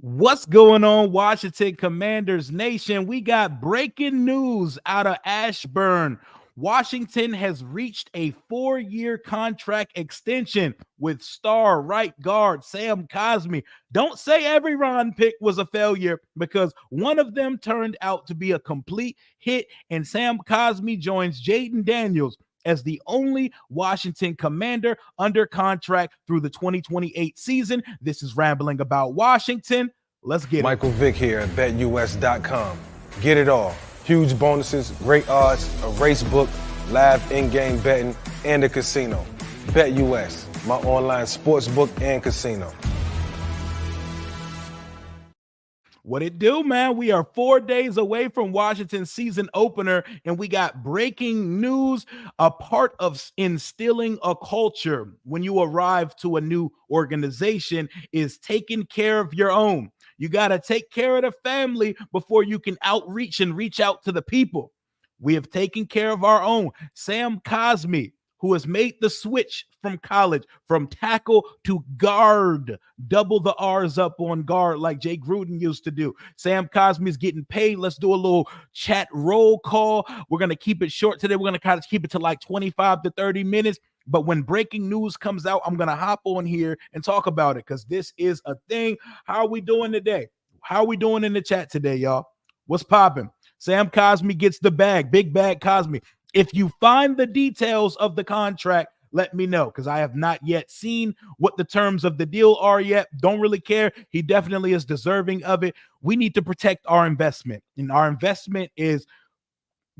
What's going on, Washington Commanders Nation? We got breaking news out of Ashburn. Washington has reached a 4-year contract extension with star right guard Sam Cosmi. Don't say every Ron pick was a failure, because one of them turned out to be a complete hit, and Sam Cosmi joins Jaden Daniels as the only Washington Commander under contract through the 2028 season. This is Rambling About Washington. Let's get Michael it. Vick here at BetUS.com. Get it all. Huge bonuses, great odds, a race book, live in-game betting, and a casino. BetUS, my online sports book and casino. What it do, man? We are 4 days away from Washington's season opener, and we got breaking news. A part of instilling a culture when you arrive to a new organization is taking care of your own. You got to take care of the family before you can outreach and reach out to the people. We have taken care of our own. Sam Cosmi, who has made the switch from college, from tackle to guard, double the R's up on guard like Jay Gruden used to do. Sam Cosmi is getting paid. Let's do a little chat roll call. We're going to keep it short today. We're going to kind of keep it to like 25 to 30 minutes. But when breaking news comes out, I'm going to hop on here and talk about it, because this is a thing. How are we doing today? How are we doing in the chat today, y'all? What's popping? Sam Cosmi gets the bag. Big bag Cosmi. If you find the details of the contract, let me know, because I have not yet seen what the terms of the deal are yet. Don't really care. He definitely is deserving of it. We need to protect our investment, and our investment is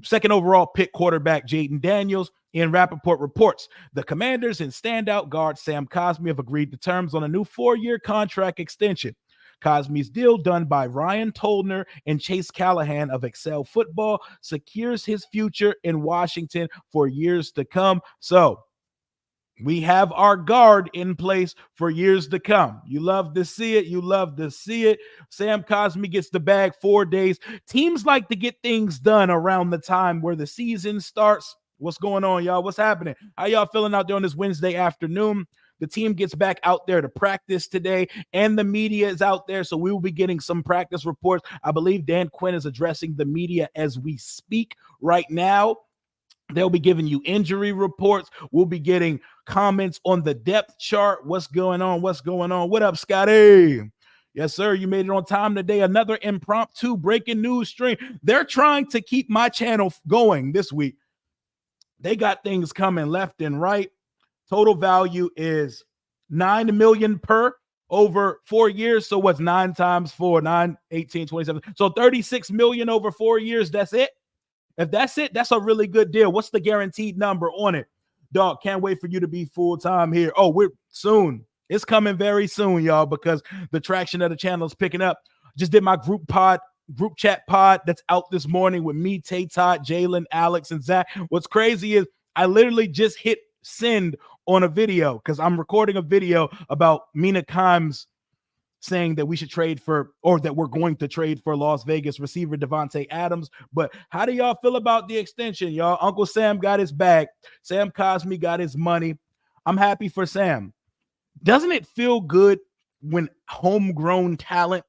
second overall pick quarterback Jaden Daniels. Ian Rappaport reports the Commanders and standout guard Sam Cosmi have agreed to terms on a new 4-year contract extension. Cosmi's deal, done by Ryan Toldner and Chase Callahan of Excel Football, secures his future in Washington for years to come. So we have our guard in place for years to come. You love to see it. You love to see it. Sam Cosmi gets the bag 4 days. Teams like to get things done around the time where the season starts. What's going on, y'all? What's happening? How y'all feeling out there on this Wednesday afternoon? The team gets back out there to practice today, and the media is out there, so we will be getting some practice reports. I believe Dan Quinn is addressing the media as we speak right now. They'll be giving you injury reports. We'll be getting comments on the depth chart. What's going on? What's going on? What up, Scotty? Yes, sir. You made it on time today. Another impromptu breaking news stream. They're trying to keep my channel going this week. They got things coming left and right. Total value is $9 million per over 4 years. So what's 9 times 4? 9, 18, 27. So $36 million over 4 years. That's it. If that's it, that's a really good deal. What's the guaranteed number on it? Dog, can't wait for you to be full-time here. Oh, we're soon. It's coming very soon, y'all, because the traction of the channel is picking up. Just did my group chat pod that's out this morning with me, Tay Todd, Jalen, Alex, and Zach. What's crazy is I literally just hit send on a video, because I'm recording a video about Mina Kimes saying that we should trade for, or that we're going to trade for, Las Vegas receiver Devontae Adams. But how do y'all feel about the extension, y'all? Uncle Sam got his bag. Sam Cosmi got his money. I'm happy for Sam. Doesn't it feel good when homegrown talent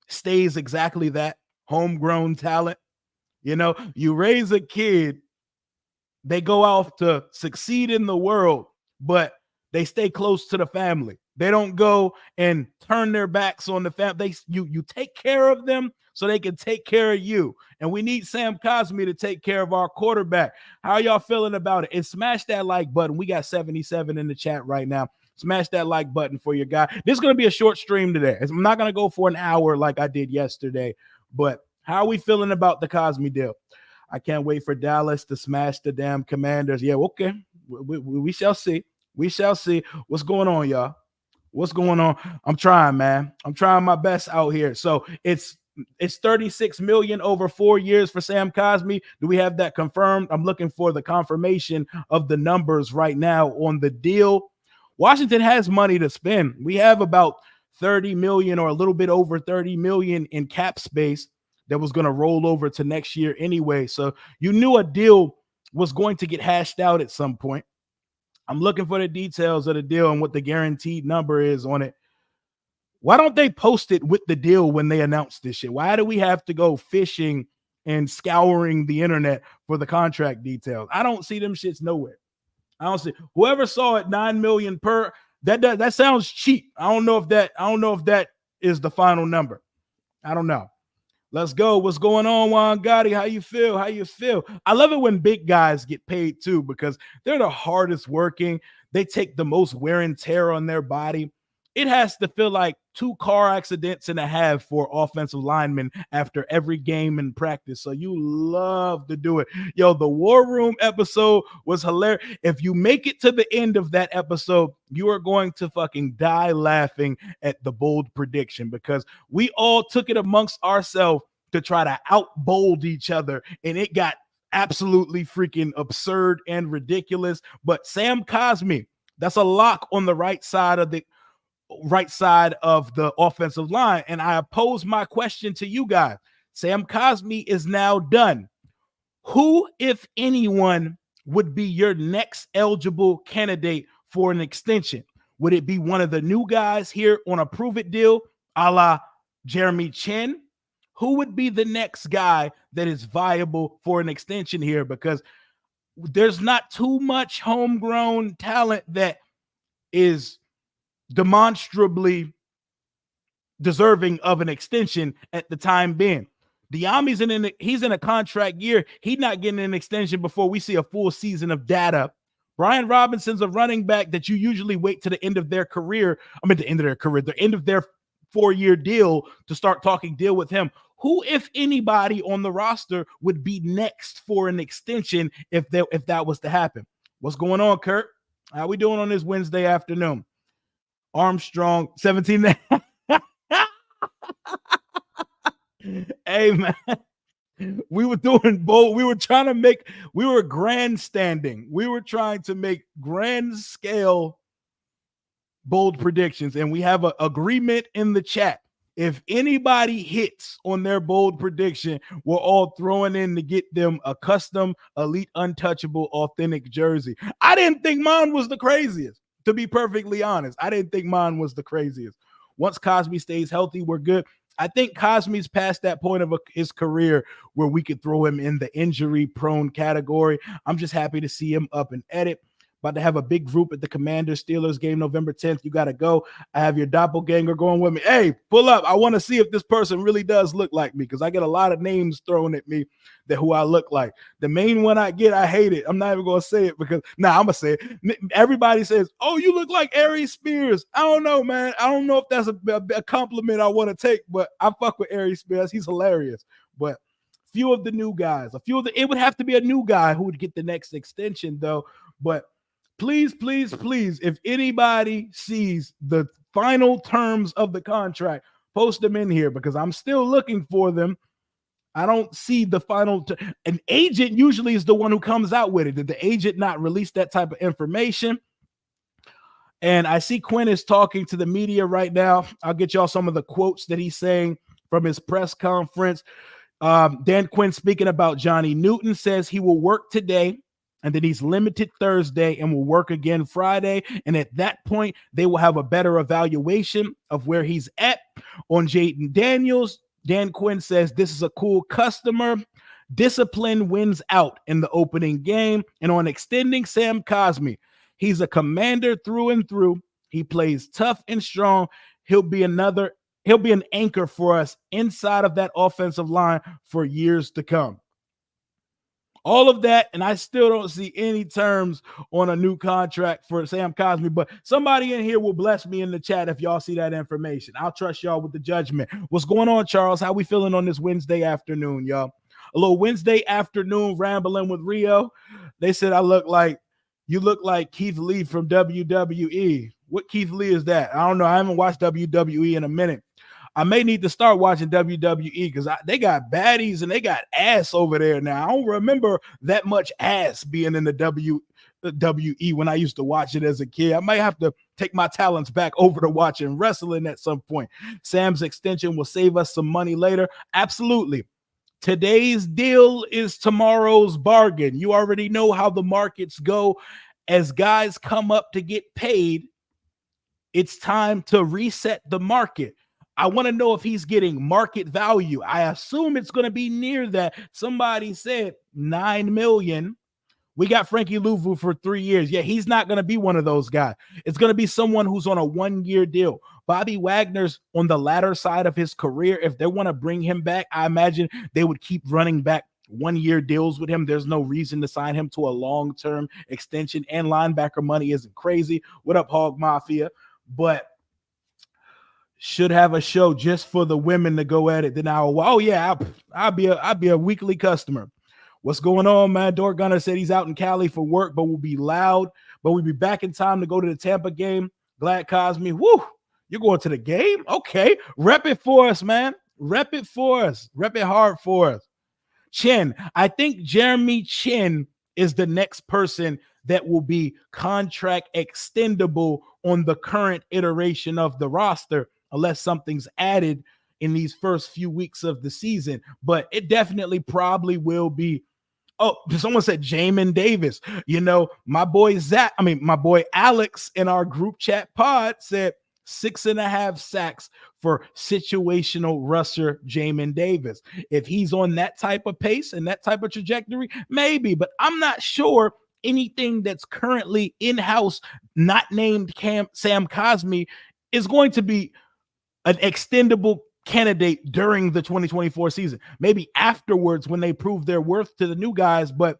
stays exactly that, homegrown talent? You know, you raise a kid, they go off to succeed in the world, but they stay close to the family. They don't go and turn their backs on the family. You take care of them so they can take care of you. And we need Sam Cosmi to take care of our quarterback. How y'all feeling about it? And smash that like button. We got 77 in the chat right now. Smash that like button for your guy. This is going to be a short stream today. I'm not going to go for an hour like I did yesterday. But how are we feeling about the Cosmi deal? I can't wait for Dallas to smash the damn Commanders. Yeah, okay. We shall see. We shall see. What's going on, y'all? What's going on? I'm trying, man. I'm trying my best out here. So it's $36 million over 4 years for Sam Cosmi. Do we have that confirmed? I'm looking for the confirmation of the numbers right now on the deal. Washington has money to spend. We have about 30 million or a little bit over 30 million in cap space that was going to roll over to next year anyway. So you knew a deal was going to get hashed out at some point. I'm looking for the details of the deal and what the guaranteed number is on it. Why don't they post it with the deal when they announce this shit? Why do we have to go fishing and scouring the internet for the contract details? I don't see them shits nowhere. I don't see whoever saw it 9 million per. That sounds cheap. I don't know if that is the final number. I don't know. Let's go. What's going on, Juan Gotti? How you feel? How you feel? I love it when big guys get paid too because they're the hardest working. They take the most wear and tear on their body. It has to feel like 2 car accidents and a half for offensive linemen after every game in practice. So you love to do it. Yo, the War Room episode was hilarious. If you make it to the end of that episode, you are going to fucking die laughing at the bold prediction because we all took it amongst ourselves to try to outbold each other, and it got absolutely freaking absurd and ridiculous. But Sam Cosmi, that's a lock on the right side of the offensive line. And I pose my question to you guys. Sam Cosmi is now done. Who, if anyone, would be your next eligible candidate for an extension? Would it be one of the new guys here on a prove it deal, a la Jeremy Chin? Who would be the next guy that is viable for an extension here? Because there's not too much homegrown talent that is demonstrably deserving of an extension at the time being. Diami's he's in a contract year. He's not getting an extension before we see a full season of data. Brian Robinson's a running back that you usually wait to the end of their career. The end of their 4-year deal to start talking deal with him. Who, if anybody on the roster, would be next for an extension if that was to happen? What's going on, Kurt? How we doing on this Wednesday afternoon? Armstrong, 17. Hey, man. We were doing both. We were grandstanding. We were trying to make grand scale bold predictions, and we have an agreement in the chat. If anybody hits on their bold prediction, we're all throwing in to get them a custom, elite, untouchable, authentic jersey. I didn't think mine was the craziest, to be perfectly honest. I didn't think mine was the craziest. Once Cosmi stays healthy, we're good. I think Cosmi's past that point of his career where we could throw him in the injury-prone category. I'm just happy to see him up and at it. About to have a big group at the Commanders-Steelers game November 10th. You got to go. I have your doppelganger going with me. Hey, pull up. I want to see if this person really does look like me because I get a lot of names thrown at me that who I look like. The main one I get, I hate it. I'm not even going to say it because, I'm going to say it. Everybody says, oh, you look like Aries Spears. I don't know, man. I don't know if that's a compliment I want to take, but I fuck with Aries Spears. He's hilarious. But few of the new guys, it would have to be a new guy who would get the next extension, though. But please, if anybody sees the final terms of the contract, post them in here because I'm still looking for them. I don't see the final. An agent usually is the one who comes out with it. Did the agent not release that type of information? And I see Quinn is talking to the media right now. I'll get y'all some of the quotes that he's saying from his press conference. Dan Quinn speaking about Johnny Newton says he will work today, and then he's limited Thursday and will work again Friday. And at that point, they will have a better evaluation of where he's at. On Jaden Daniels, Dan Quinn says this is a cool customer. Discipline wins out in the opening game. And on extending Sam Cosmi, he's a commander through and through. He plays tough and strong. He'll be an anchor for us inside of that offensive line for years to come. All of that, and I still don't see any terms on a new contract for Sam Cosmi, but somebody in here will bless me in the chat if y'all see that information. I'll trust y'all with the judgment. What's going on, Charles? How we feeling on this Wednesday afternoon, y'all? A little Wednesday afternoon rambling with Rio. They said you look like Keith Lee from WWE. What Keith Lee is that? I don't know. I haven't watched WWE in a minute. I may need to start watching WWE because they got baddies and they got ass over there now. I don't remember that much ass being in the WWE when I used to watch it as a kid. I might have to take my talents back over to watching wrestling at some point. Sam's extension will save us some money later. Absolutely. Today's deal is tomorrow's bargain. You already know how the markets go. As guys come up to get paid, It's time to reset the market. I want to know if he's getting market value. I assume it's going to be near that. Somebody said 9 million. We got Frankie Louvu for 3 years. Yeah, he's not going to be one of those guys. It's going to be someone who's on a 1-year deal. Bobby Wagner's on the latter side of his career. If they want to bring him back, I imagine they would keep running back 1-year deals with him. There's no reason to sign him to a long-term extension, and linebacker money isn't crazy. What up, Hog Mafia? But should have a show just for the women to go at it. Then I'll be a weekly customer. What's going on, man? Dork Gunner said he's out in Cali for work, but will be loud. But we'll be back in time to go to the Tampa game. Glad Cosmi. Woo! You're going to the game? Okay. Rep it for us, man. Rep it for us. Rep it hard for us. Chin. I think Jeremy Chin is the next person that will be contract extendable on the current iteration of the roster, unless something's added in these first few weeks of the season. But it definitely probably will be. Oh, someone said Jamin Davis. You know, my boy Alex in our group chat pod said 6.5 sacks for situational rusher Jamin Davis. If he's on that type of pace and that type of trajectory, maybe, but I'm not sure anything that's currently in-house, not named Sam Cosmi, is going to be an extendable candidate during the 2024 season. Maybe afterwards when they prove their worth to the new guys, but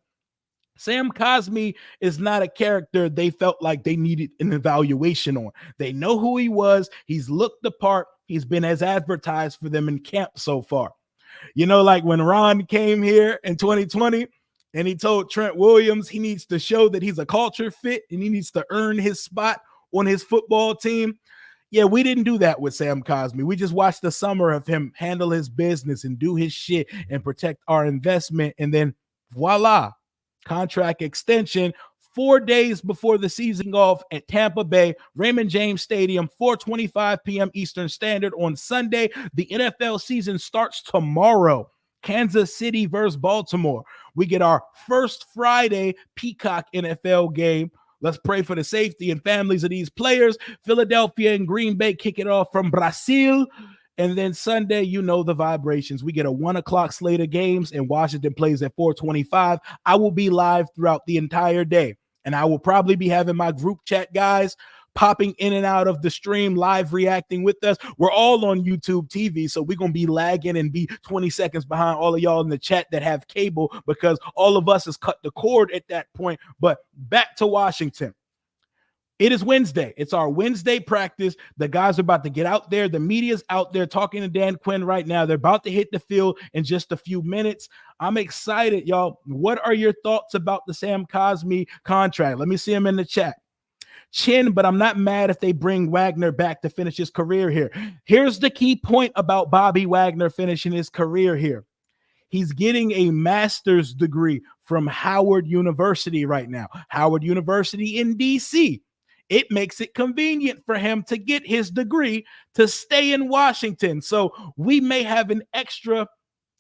Sam Cosmi is not a character they felt like they needed an evaluation on. They know who he was. He's looked the part. He's been as advertised for them in camp so far. You know, like when Ron came here in 2020 and he told Trent Williams he needs to show that he's a culture fit and he needs to earn his spot on his football team. Yeah, we didn't do that with Sam Cosmi. We just watched the summer of him handle his business and do his shit and protect our investment. And then voila, contract extension 4 days before the season off at Tampa Bay, Raymond James Stadium, 4:25 p.m. Eastern Standard on Sunday. The NFL season starts tomorrow. Kansas City versus Baltimore. We get our first Friday Peacock NFL game. Let's pray for the safety and families of these players. Philadelphia and Green Bay kick it off from Brazil. And then Sunday, you know the vibrations. We get a 1 o'clock slate of games, and Washington plays at 4:25. I will be live throughout the entire day, and I will probably be having my group chat guys popping in and out of the stream, live reacting with us. We're all on YouTube TV, so we're going to be lagging and be 20 seconds behind all of y'all in the chat that have cable, because all of us has cut the cord at that point. But back to Washington. It is Wednesday. It's our Wednesday practice. The guys are about to get out there. The media's out there talking to Dan Quinn right now. They're about to hit the field in just a few minutes. I'm excited, y'all. What are your thoughts about the Sam Cosmi contract? Let me see him in the chat. Chin, but I'm not mad if they bring Wagner back to finish his career here. Here's the key point about Bobby Wagner finishing his career here. He's getting a master's degree from Howard University right now. Howard University in D.C. It makes it convenient for him to get his degree to stay in Washington. So we may have an extra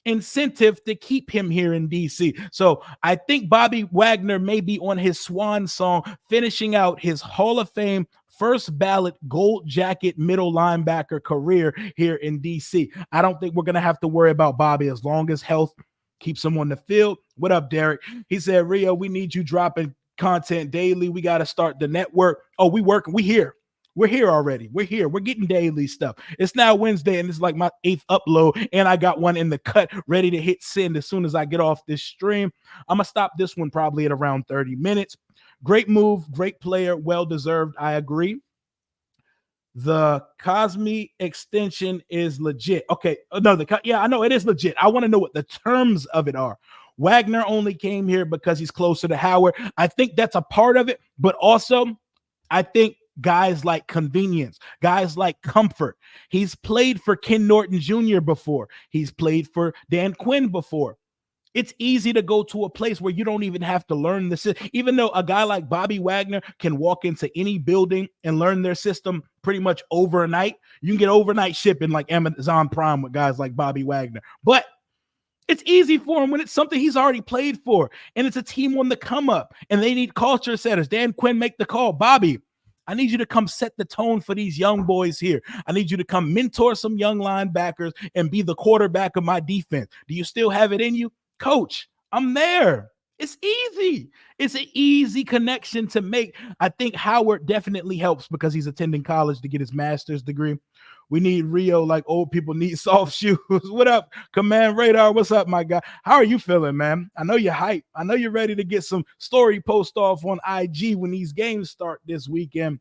incentive to keep him here in DC. So I think Bobby Wagner may be on his swan song, finishing out his Hall of Fame first ballot gold jacket middle linebacker career here in DC. I don't think we're going to have to worry about Bobby as long as health keeps him on the field. What up, Derek? He said, Rio, we need you dropping content daily. We got to start the network. Oh, we working. We here. We're here already. We're here. We're getting daily stuff. It's now Wednesday, and it's like my 8th upload, and I got one in the cut ready to hit send as soon as I get off this stream. I'm going to stop this one probably at around 30 minutes. Great move, great player, well-deserved. I agree. The Cosmi extension is legit. Okay, no, I know it is legit. I want to know what the terms of it are. Wagner only came here because he's closer to Howard. I think that's a part of it, but also I think guys like convenience, guys like comfort. He's played for Ken Norton Jr. before. He's played for Dan Quinn before. It's easy to go to a place where you don't even have to learn the system. Even though a guy like Bobby Wagner can walk into any building and learn their system pretty much overnight. You can get overnight shipping like Amazon Prime with guys like Bobby Wagner. But it's easy for him when it's something he's already played for, and it's a team on the come up, and they need culture setters. Dan Quinn make the call. Bobby, I need you to come set the tone for these young boys here. I need you to come mentor some young linebackers and be the quarterback of my defense. Do you still have it in you? Coach, I'm there. It's easy. It's an easy connection to make. I think Howard definitely helps because he's attending college to get his master's degree. We need Rio like old people need soft shoes. What up, Command Radar? What's up, my guy? How are you feeling, man? I know you're hype. I know you're ready to get some story post off on IG when these games start this weekend.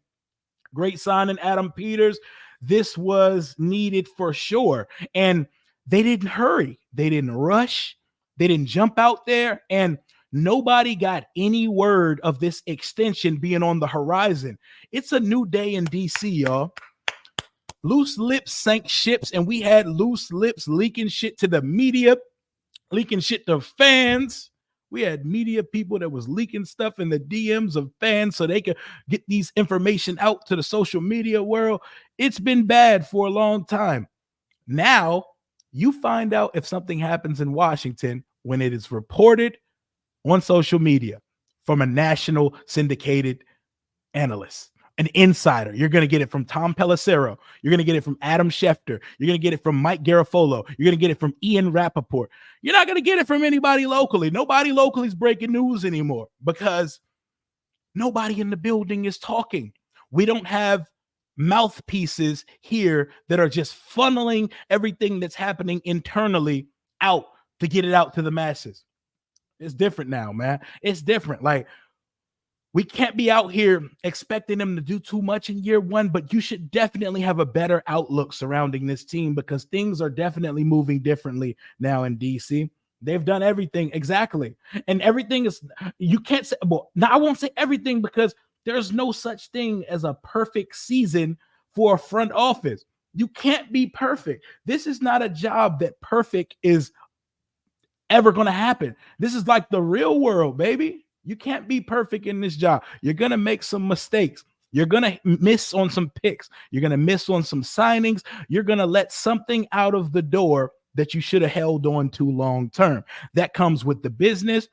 Great signing, Adam Peters. This was needed for sure. And they didn't hurry. They didn't rush. They didn't jump out there. And nobody got any word of this extension being on the horizon. It's a new day in DC, y'all. Loose lips sank ships, and we had loose lips leaking shit to the media, leaking shit to fans. We had media people that was leaking stuff in the DMs of fans so they could get these information out to the social media world. It's been bad for a long time. Now you find out if something happens in Washington when it is reported on social media from a national syndicated analyst, an insider. You're going to get it from Tom Pelissero. You're going to get it from Adam Schefter. You're going to get it from Mike Garafolo. You're going to get it from Ian Rappaport. You're not going to get it from anybody locally. Nobody locally is breaking news anymore because nobody in the building is talking. We don't have mouthpieces here that are just funneling everything that's happening internally out to get it out to the masses. It's different now, man. It's different. Like, we can't be out here expecting them to do too much in year one, but you should definitely have a better outlook surrounding this team because things are definitely moving differently now in DC. They've done everything exactly. And everything is, you can't say, well, now I won't say everything because there's no such thing as a perfect season for a front office. You can't be perfect. This is not a job that perfect is ever going to happen. This is like the real world, baby. You can't be perfect in this job. You're going to make some mistakes. You're going to miss on some picks. You're going to miss on some signings. You're going to let something out of the door that you should have held on to long term. That comes with the business.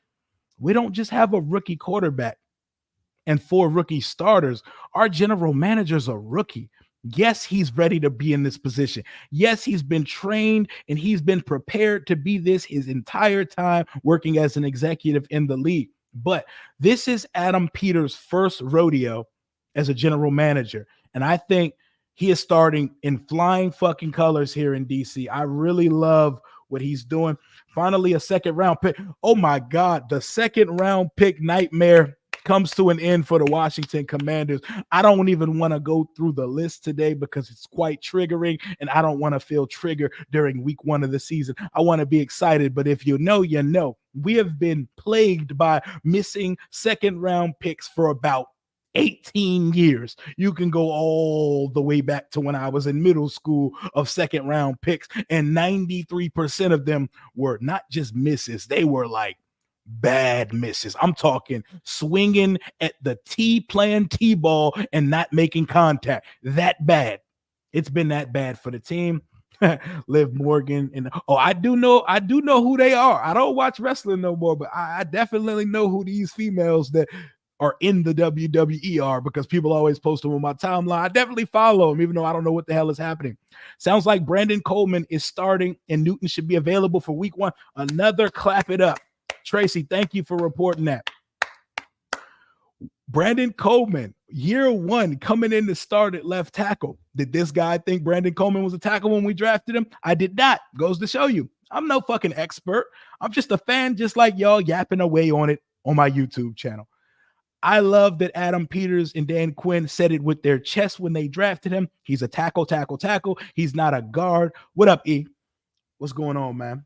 We don't just have a rookie quarterback and 4 rookie starters. Our general manager's a rookie. Yes, he's ready to be in this position. Yes, he's been trained and he's been prepared to be this his entire time working as an executive in the league. But this is Adam Peters' first rodeo as a general manager. And I think he is starting in flying fucking colors here in DC. I really love what he's doing. Finally, a second round pick. Oh my God, the second round pick nightmare comes to an end for the Washington Commanders. I don't even want to go through the list today because it's quite triggering and I don't want to feel triggered during week 1 of the season. I want to be excited, but if you know, you know. We have been plagued by missing second round picks for about 18 years. You can go all the way back to when I was in middle school of second round picks, and 93% of them were not just misses. They were like bad misses. I'm talking swinging at the tee, playing T-ball and not making contact. That bad. It's been that bad for the team. Liv Morgan and I do know who they are. I don't watch wrestling no more, but I definitely know who these females that are in the WWE are because people always post them on my timeline. I definitely follow them, even though I don't know what the hell is happening. Sounds like Brandon Coleman is starting and Newton should be available for week 1. Another clap it up. Tracy, thank you for reporting that. Brandon Coleman, year 1, coming in to start at left tackle. Did this guy think Brandon Coleman was a tackle when we drafted him? I did not. Goes to show you. I'm no fucking expert. I'm just a fan, just like y'all yapping away on it on my YouTube channel. I love that Adam Peters and Dan Quinn said it with their chest when they drafted him. He's a tackle. He's not a guard. What up, E? What's going on, man?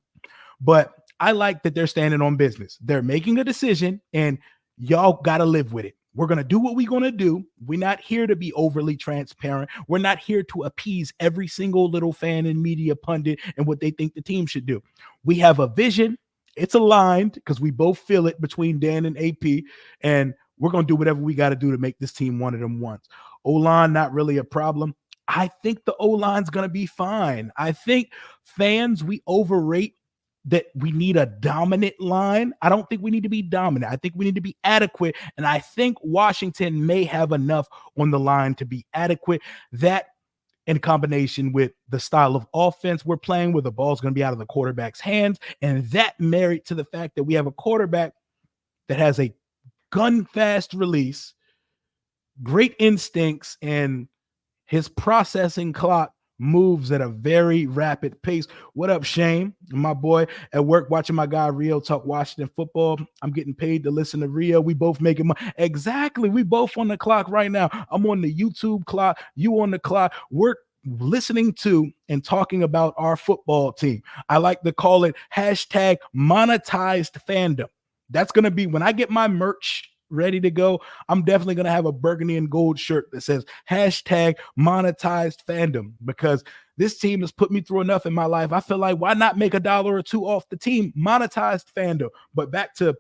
But I like that they're standing on business. They're making a decision, and y'all got to live with it. We're going to do what we're going to do. We're not here to be overly transparent. We're not here to appease every single little fan and media pundit and what they think the team should do. We have a vision. It's aligned because we both feel it between Dan and AP, and we're going to do whatever we got to do to make this team one of them ones. O-line, not really a problem. I think the O-line's going to be fine. I think fans, we overrate that we need a dominant line. I don't think we need to be dominant. I think we need to be adequate. And I think Washington may have enough on the line to be adequate. That in combination with the style of offense we're playing, where the ball's going to be out of the quarterback's hands, and that married to the fact that we have a quarterback that has a gun fast release, great instincts, and his processing clock moves at a very rapid pace. What up, Shane? My boy at work watching my guy Rio talk Washington football. I'm getting paid to listen to Rio. We both making money. Exactly. We both on the clock right now. I'm on the YouTube clock. You on the clock. We're listening to and talking about our football team. I like to call it hashtag monetized fandom. That's going to be when I get my merch ready to go. I'm definitely going to have a burgundy and gold shirt that says hashtag monetized fandom, because this team has put me through enough in my life. I feel like, why not make $1 or $2 off the team? Monetized fandom. But back to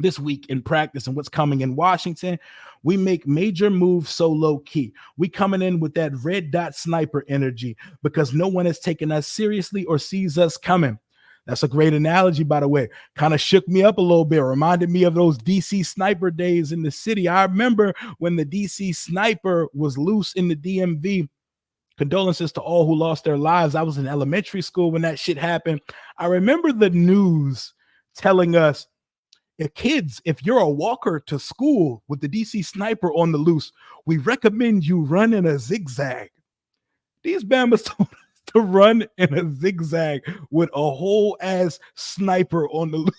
this week in practice and what's coming in Washington, we make major moves so low key. We coming in with that red dot sniper energy because no one is taking us seriously or sees us coming. That's a great analogy, by the way. Kind of shook me up a little bit. Reminded me of those DC sniper days in the city. I remember when the DC sniper was loose in the DMV. Condolences to all who lost their lives. I was in elementary school when that shit happened. I remember the news telling us, kids, if you're a walker to school with the DC sniper on the loose, we recommend you run in a zigzag. These Bama's told us to run in a zigzag with a whole ass sniper on the loose.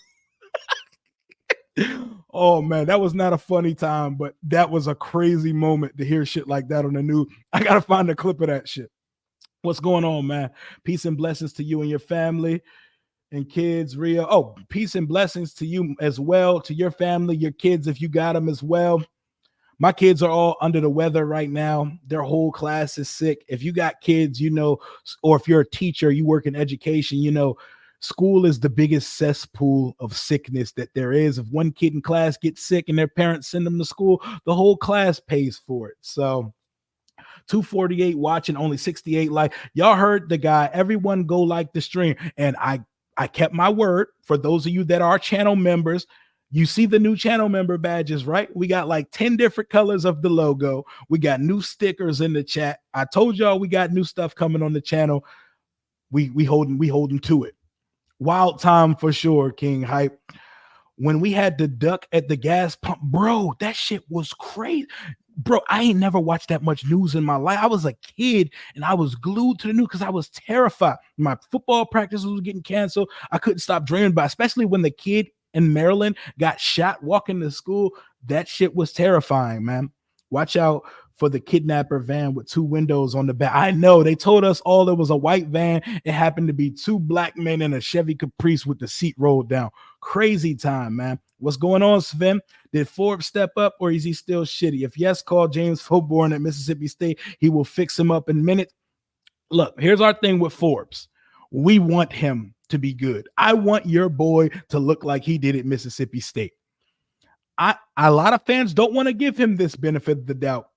Oh man, that was not a funny time, but that was a crazy moment to hear shit like that on the news. I gotta find a clip of that shit. What's going on, man? Peace and blessings to you and your family and kids, Rio. Oh, peace and blessings to you as well, to your family, your kids, if you got them as well. My kids are all under the weather right now. Their whole class is sick. If you got kids, you know, or if you're a teacher, you work in education, you know, school is the biggest cesspool of sickness that there is. If one kid in class gets sick and their parents send them to school, the whole class pays for it. So 248 watching, only 68 like. Y'all heard the guy. Everyone go like the stream. And I kept my word. For those of you that are channel members, you see the new channel member badges, right? We got like 10 different colors of the logo. We got new stickers in the chat. I told y'all we got new stuff coming on the channel. We holding to it. Wild time for sure, King Hype. When we had to duck at the gas pump, bro, that shit was crazy. Bro, I ain't never watched that much news in my life. I was a kid and I was glued to the news because I was terrified. My football practice was getting canceled. I couldn't stop dreaming about, especially when the kid in Maryland got shot walking to school. That shit was terrifying, man. Watch out for the kidnapper van with 2 windows on the back. I know they told us all it was a white van. It happened to be 2 black men in a Chevy Caprice with the seat rolled down. Crazy time, man. What's going on, Sven? Did Forbes step up or is he still shitty? If yes, call James Foborn at Mississippi State. He will fix him up in minutes. Look, here's our thing with Forbes. We want him to be good. I want your boy to look like he did at Mississippi State. A lot of fans don't want to give him this benefit of the doubt.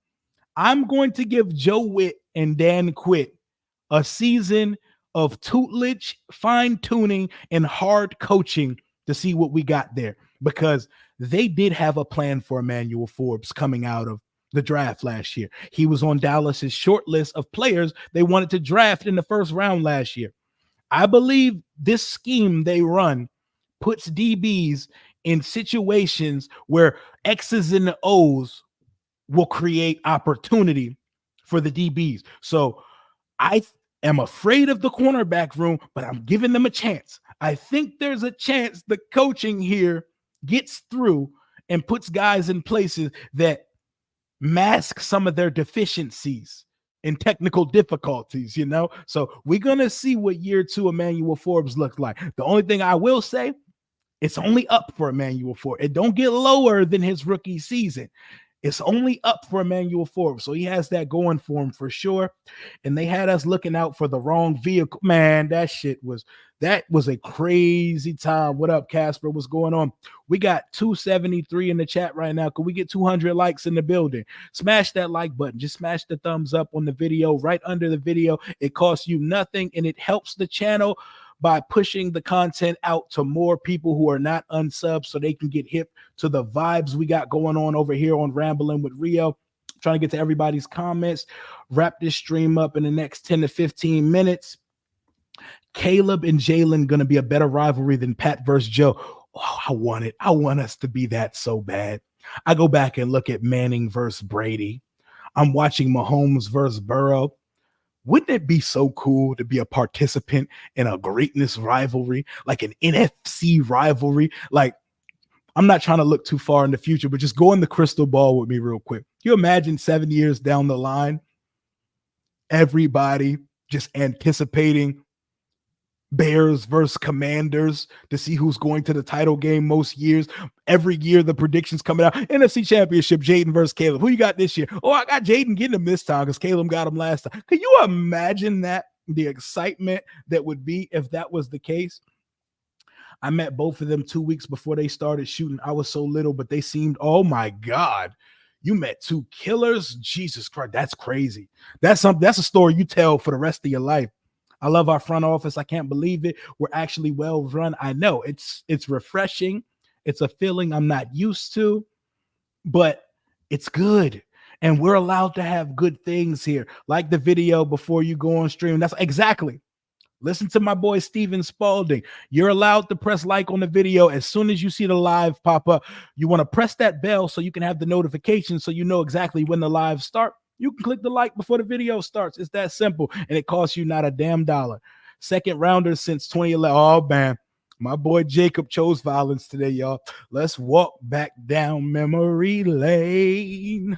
I'm going to give Joe Witt and Dan Quitt a season of tutelage, fine-tuning, and hard coaching to see what we got there, because they did have a plan for Emmanuel Forbes coming out of the draft last year. He was on Dallas's short list of players they wanted to draft in the first round last year. I believe this scheme they run puts DBs in situations where X's and O's will create opportunity for the DBs. So I am afraid of the cornerback room, but I'm giving them a chance. I think there's a chance the coaching here gets through and puts guys in places that mask some of their deficiencies and technical difficulties, you know? So we're going to see what year 2 Emmanuel Forbes looks like. The only thing I will say, it's only up for Emmanuel Forbes. It don't get lower than his rookie season. It's only up for Emmanuel Forbes. So he has that going for him for sure. And they had us looking out for the wrong vehicle. Man, that was a crazy time. What up, Casper? What's going on? We got 273 in the chat right now. Could we get 200 likes in the building? Smash that like button. Just smash the thumbs up on the video right under the video. It costs you nothing and it helps the channel. by pushing the content out to more people who are not unsubs so they can get hip to the vibes we got going on over here on Rambling with Rio. Trying to get to everybody's comments. Wrap this stream up in the next 10 to 15 minutes. Caleb and Jalen going to be a better rivalry than Pat versus Joe. Oh, I want it. I want us to be that so bad. I go back and look at Manning versus Brady. I'm watching Mahomes versus Burrow. Wouldn't it be so cool to be a participant in a greatness rivalry, like an NFC rivalry? Like, I'm not trying to look too far in the future, but just go in the crystal ball with me real quick. Can you imagine 7 years down the line, everybody just anticipating Bears versus Commanders to see who's going to the title game most years. Every year, the predictions coming out. NFC Championship, Jaden versus Caleb. Who you got this year? Oh, I got Jaden getting him this time because Caleb got him last time. Can you imagine that? The excitement that would be if that was the case. I met both of them 2 weeks before they started shooting. I was so little, but they seemed, oh my God, you met two killers? Jesus Christ, that's crazy. That's a story you tell for the rest of your life. I love our front office. I can't believe it. We're actually well run. I know it's refreshing. It's a feeling I'm not used to, but it's good. And we're allowed to have good things here. Like the video before you go on stream. That's exactly. Listen to my boy Steven Spalding. You're allowed to press like on the video as soon as you see the live pop up. You want to press that bell so you can have the notification so you know exactly when the live start. You can click the like before the video starts. It's that simple, and it costs you not a damn dollar. Second rounder since 2011. Oh, man. My boy Jacob chose violence today, y'all. Let's walk back down memory lane.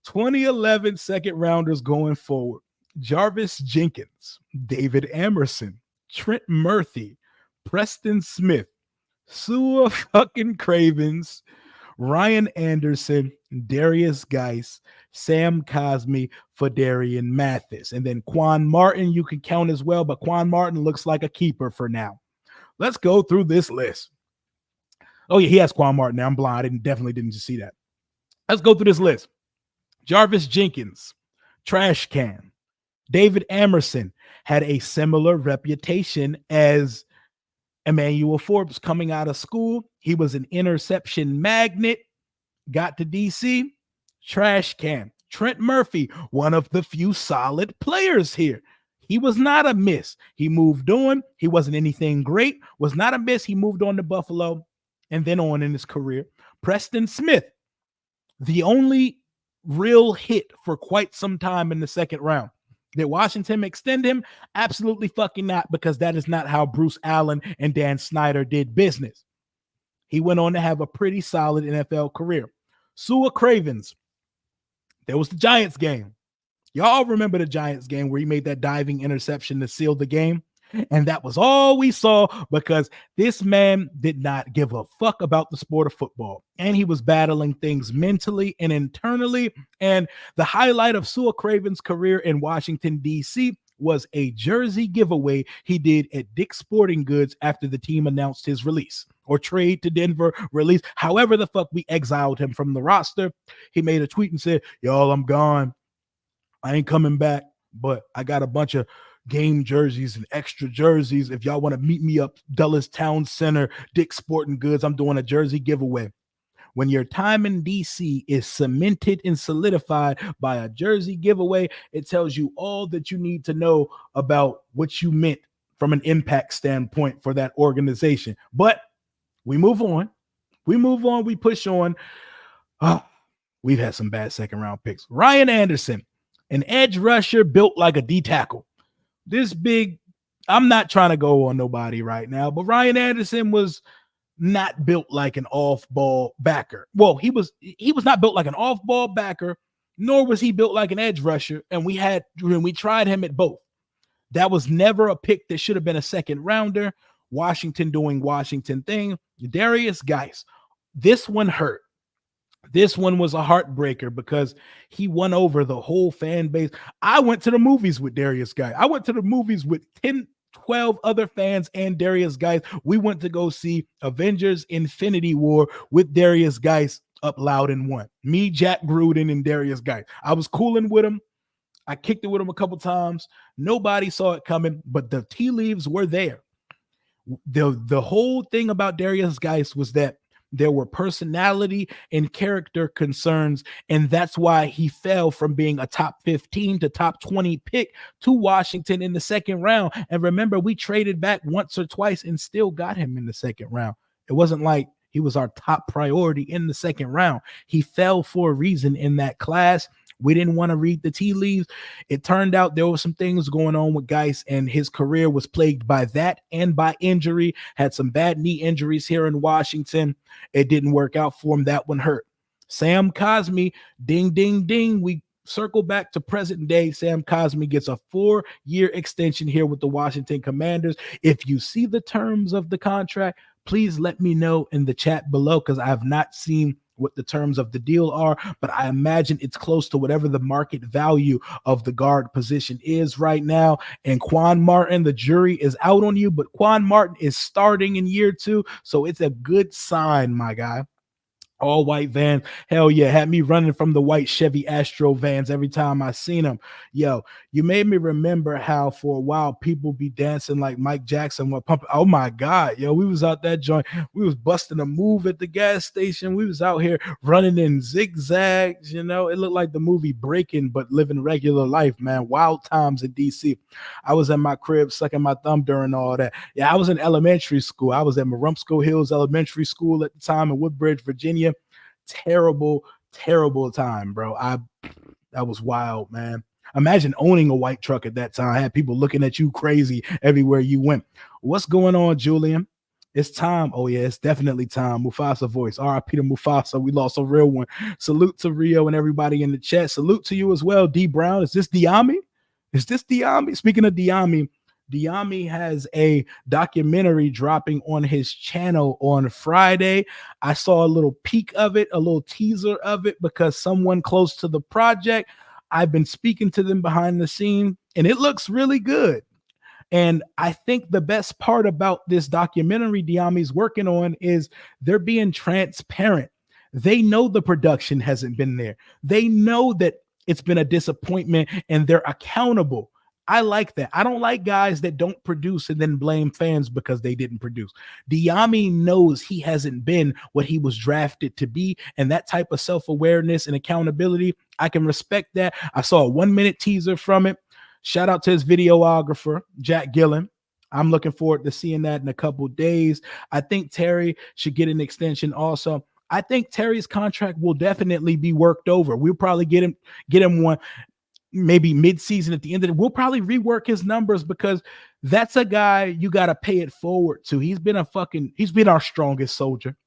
2011 second rounders going forward. Jarvis Jenkins, David Emerson, Trent Murphy, Preston Smith, Sua fucking Cravens, Ryan Anderson, Darius Geis, Sam Cosmi, Fadarian Mathis. And then Quan Martin, you can count as well, but Quan Martin looks like a keeper for now. Let's go through this list. Oh, yeah, he has Quan Martin. Now I'm blind. I definitely didn't just see that. Let's go through this list. Jarvis Jenkins, trash can. David Emerson had a similar reputation as Emmanuel Forbes coming out of school. He was an interception magnet. Got to DC, trash can. Trent Murphy, one of the few solid players here. He was not a miss. He moved on. He wasn't anything great. Was not a miss. He moved on to Buffalo and then on in his career. Preston Smith, the only real hit for quite some time in the second round. Did Washington extend him? Absolutely fucking not, because that is not how Bruce Allen and Dan Snyder did business. He went on to have a pretty solid NFL career. Sua Cravens. There was the Giants game. Y'all remember the Giants game where he made that diving interception to seal the game? And that was all we saw, because this man did not give a fuck about the sport of football. And he was battling things mentally and internally. And the highlight of Sua Craven's career in Washington, D.C. was a jersey giveaway he did at Dick's Sporting Goods after the team announced his release or trade to Denver release. However the fuck we exiled him from the roster. He made a tweet and said, y'all, I'm gone. I ain't coming back, but I got a bunch of game jerseys and extra jerseys. If y'all want to meet me up Dulles Town Center, Dick's Sporting Goods, I'm doing a jersey giveaway. When your time in DC is cemented and solidified by a jersey giveaway, it tells you all that you need to know about what you meant from an impact standpoint for that organization. But we move on. We push on. We've had some bad second round picks. Ryan Anderson, an edge rusher built like a D tackle. This big, I'm not trying to go on nobody right now, but Ryan Anderson was not built like an off-ball backer. Well, he was not built like an off-ball backer, nor was he built like an edge rusher. And we tried him at both. That was never a pick that should have been a second rounder. Washington doing Washington thing. Darius Geis. This one hurt. This one was a heartbreaker because he won over the whole fan base. I went to the movies with Darius Geis. I went to the movies with 10, 12 other fans and Darius Geis. We went to go see Avengers Infinity War with Darius Geis up loud and one. Me, Jack Gruden, and Darius Geis. I was cooling with him. I kicked it with him a couple times. Nobody saw it coming, but the tea leaves were there. The whole thing about Darius Geis was that there were personality and character concerns, and that's why he fell from being a top 15 to top 20 pick to Washington in the second round. And remember, we traded back once or twice and still got him in the second round. It wasn't like he was our top priority in the second round. He fell for a reason in that class. We didn't want to read the tea leaves. It turned out there were some things going on with Geis, and his career was plagued by that and by injury. Had some bad knee injuries here in Washington. It didn't work out for him. That one hurt. Sam Cosmi, ding, ding, ding. We circle back to present day. Sam Cosmi gets a 4-year extension here with the Washington Commanders. If you see the terms of the contract, please let me know in the chat below, because I have not seen what the terms of the deal are, but I imagine it's close to whatever the market value of the guard position is right now. And Quan Martin, the jury is out on you, but Quan Martin is starting in year 2, so it's a good sign, my guy. All white van. Hell yeah. Had me running from the white Chevy Astro vans every time I seen them. Yo, you made me remember how for a while people be dancing like Mike Jackson while pumping. Oh my God. Yo, we was out that joint. We was busting a move at the gas station. We was out here running in zigzags. You know, it looked like the movie Breaking, but living regular life, man. Wild times in DC. I was at my crib sucking my thumb during all that. Yeah, I was in elementary school. I was at Marumsco Hills Elementary School at the time in Woodbridge, Virginia. Terrible, terrible time, bro. That was wild, man. Imagine owning a white truck at that time. I had people looking at you crazy everywhere you went. What's going on, Julian? It's time. Oh, yeah, it's definitely time. Mufasa voice. RIP to Mufasa. We lost a real one. Salute to Rio and everybody in the chat. Salute to you as well, D Brown. Is this Diami? Is this Diami? Speaking of Diami, Diami has a documentary dropping on his channel on Friday. I saw a little peek of it, a little teaser of it, because someone close to the project, I've been speaking to them behind the scene, and it looks really good. And I think the best part about this documentary Diami's working on is they're being transparent. They know the production hasn't been there. They know that it's been a disappointment, and they're accountable. I like that. I don't like guys that don't produce and then blame fans because they didn't produce. Diami knows he hasn't been what he was drafted to be, and that type of self-awareness and accountability, I can respect that. I saw a 1-minute teaser from it. Shout out to his videographer, Jack Gillen. I'm looking forward to seeing that in a couple days. I think Terry should get an extension also. I think Terry's contract will definitely be worked over. We'll probably get him one maybe mid-season at the end of it. We'll probably rework his numbers, because that's a guy you got to pay it forward to. He's been our strongest soldier.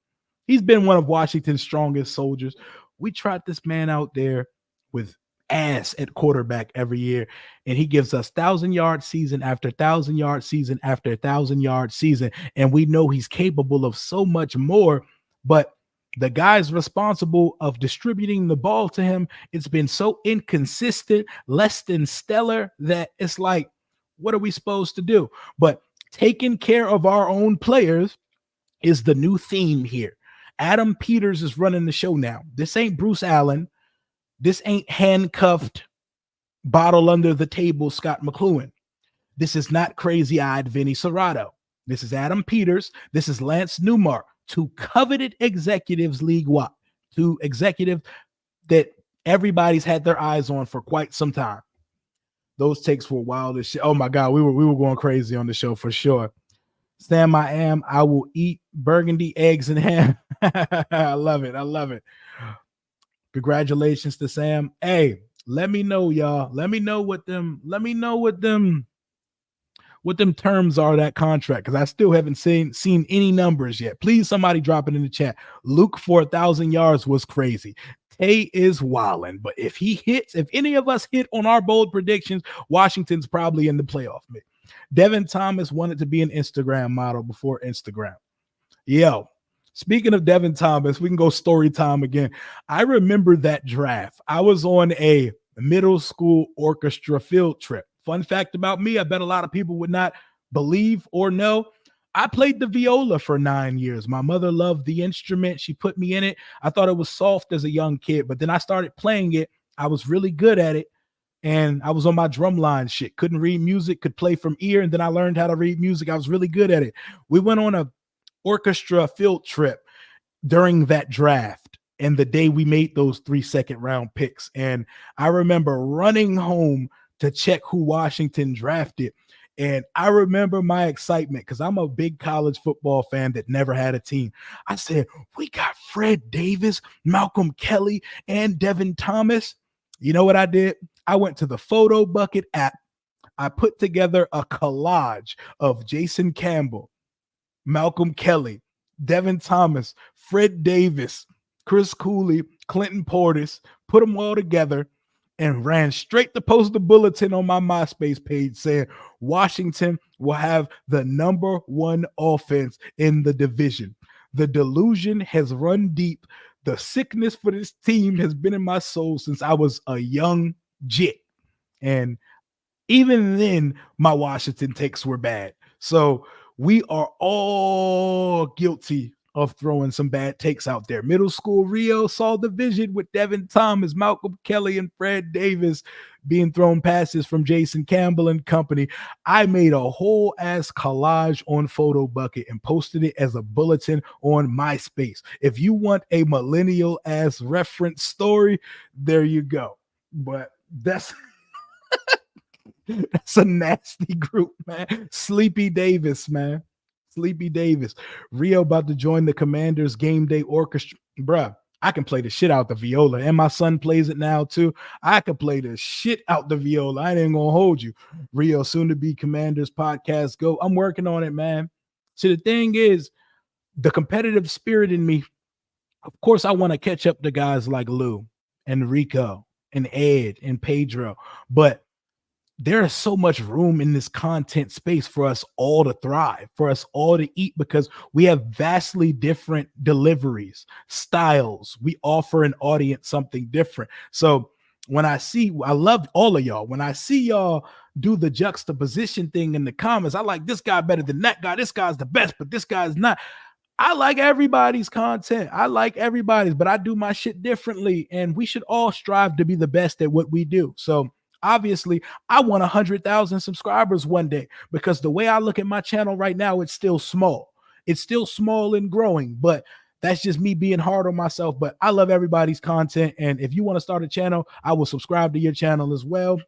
He's been one of Washington's strongest soldiers. We tried this man out there with ass at quarterback every year, and he gives us 1,000-yard season after 1,000-yard season after 1,000-yard season. And we know he's capable of so much more, but the guys responsible of distributing the ball to him, it's been so inconsistent, less than stellar, that it's like, what are we supposed to do? But taking care of our own players is the new theme here. Adam Peters is running the show now. This ain't Bruce Allen. This ain't handcuffed, bottle under the table Scott McLuhan. This is not crazy-eyed Vinny Serrato. This is Adam Peters. This is Lance Newmark. Two coveted executives league-wide, two executives that everybody's had their eyes on for quite some time. Those takes were wild as shit. Oh my God, we were going crazy on the show for sure. Sam, I will eat burgundy eggs and ham. I love it. I love it. Congratulations to Sam. Hey, let me know, y'all. Let me know what them terms are, that contract, because I still haven't seen any numbers yet. Please, somebody drop it in the chat. Luke for 1,000 yards was crazy. Tay is wilding, but if any of us hit on our bold predictions, Washington's probably in the playoff mix. Devin Thomas wanted to be an Instagram model before Instagram. Yo, speaking of Devin Thomas, we can go story time again. I remember that draft. I was on a middle school orchestra field trip. Fun fact about me, I bet a lot of people would not believe or know. I played the viola for 9 years. My mother loved the instrument. She put me in it. I thought it was soft as a young kid, but then I started playing it. I was really good at it. and I was on my drumline shit. Couldn't read music, could play from ear, and then I learned how to read music. I was really good at it. We went on a orchestra field trip during that draft and the day we made those 3 second round picks. And I remember running home to check who Washington drafted. And I remember my excitement because I'm a big college football fan that never had a team. I said, we got Fred Davis, Malcolm Kelly, and Devin Thomas. You know what I did? I went to the Photo Bucket app. I put together a collage of Jason Campbell, Malcolm Kelly, Devin Thomas, Fred Davis, Chris Cooley, Clinton Portis, put them all together and ran straight to post the bulletin on my MySpace page saying Washington will have the #1 offense in the division. The delusion has run deep. The sickness for this team has been in my soul since I was a young jit. And even then, my Washington takes were bad. So we are all guilty of throwing some bad takes out there. Middle school Rio saw the vision with Devin Thomas, Malcolm Kelly, and Fred Davis being thrown passes from Jason Campbell and company. I made a whole ass collage on Photo Bucket and posted it as a bulletin on MySpace. If you want a millennial ass reference story, there you go. But that's that's a nasty group, man. Sleepy Davis, man. Sleepy Davis. Rio about to join the Commanders game day orchestra. Bruh, I can play the shit out the viola. And my son plays it now too. I can play the shit out the viola. I ain't gonna hold you. Rio, soon to be Commanders podcast. Go. I'm working on it, man. See, the thing is, the competitive spirit in me, of course, I want to catch up to guys like Lou and Rico and Ed and Pedro. But there is so much room in this content space for us all to thrive, for us all to eat, because we have vastly different deliveries, styles. We offer an audience something different. So when I love all of y'all. When I see y'all do the juxtaposition thing in the comments, I like this guy better than that guy. This guy's the best, but this guy's not. I like everybody's content. I like everybody's, but I do my shit differently. And we should all strive to be the best at what we do. So obviously, I want 100,000 subscribers one day, because the way I look at my channel right now, it's still small. It's still small and growing, but that's just me being hard on myself. But I love everybody's content. And if you want to start a channel, I will subscribe to your channel as well.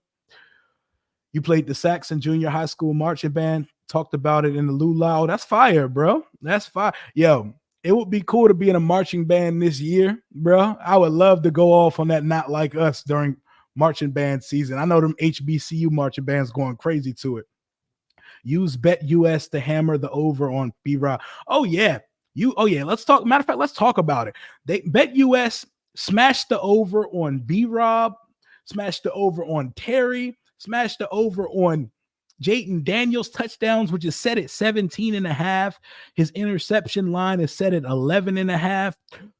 You played the sax in junior high school marching band, talked about it in the luau. That's fire, bro. That's fire. Yo, it would be cool to be in a marching band this year, bro. I would love to go off on that Not Like Us during marching band season. I know them HBCU marching bands going crazy to it. Use BetUS to hammer the over on B-Rob. Oh yeah. Let's talk. Matter of fact, let's talk about it. BetUS smashed the over on B-Rob, smashed the over on Terry, smashed the over on Jayden Daniels touchdowns, which is set at 17.5. His interception line is set at 11.5.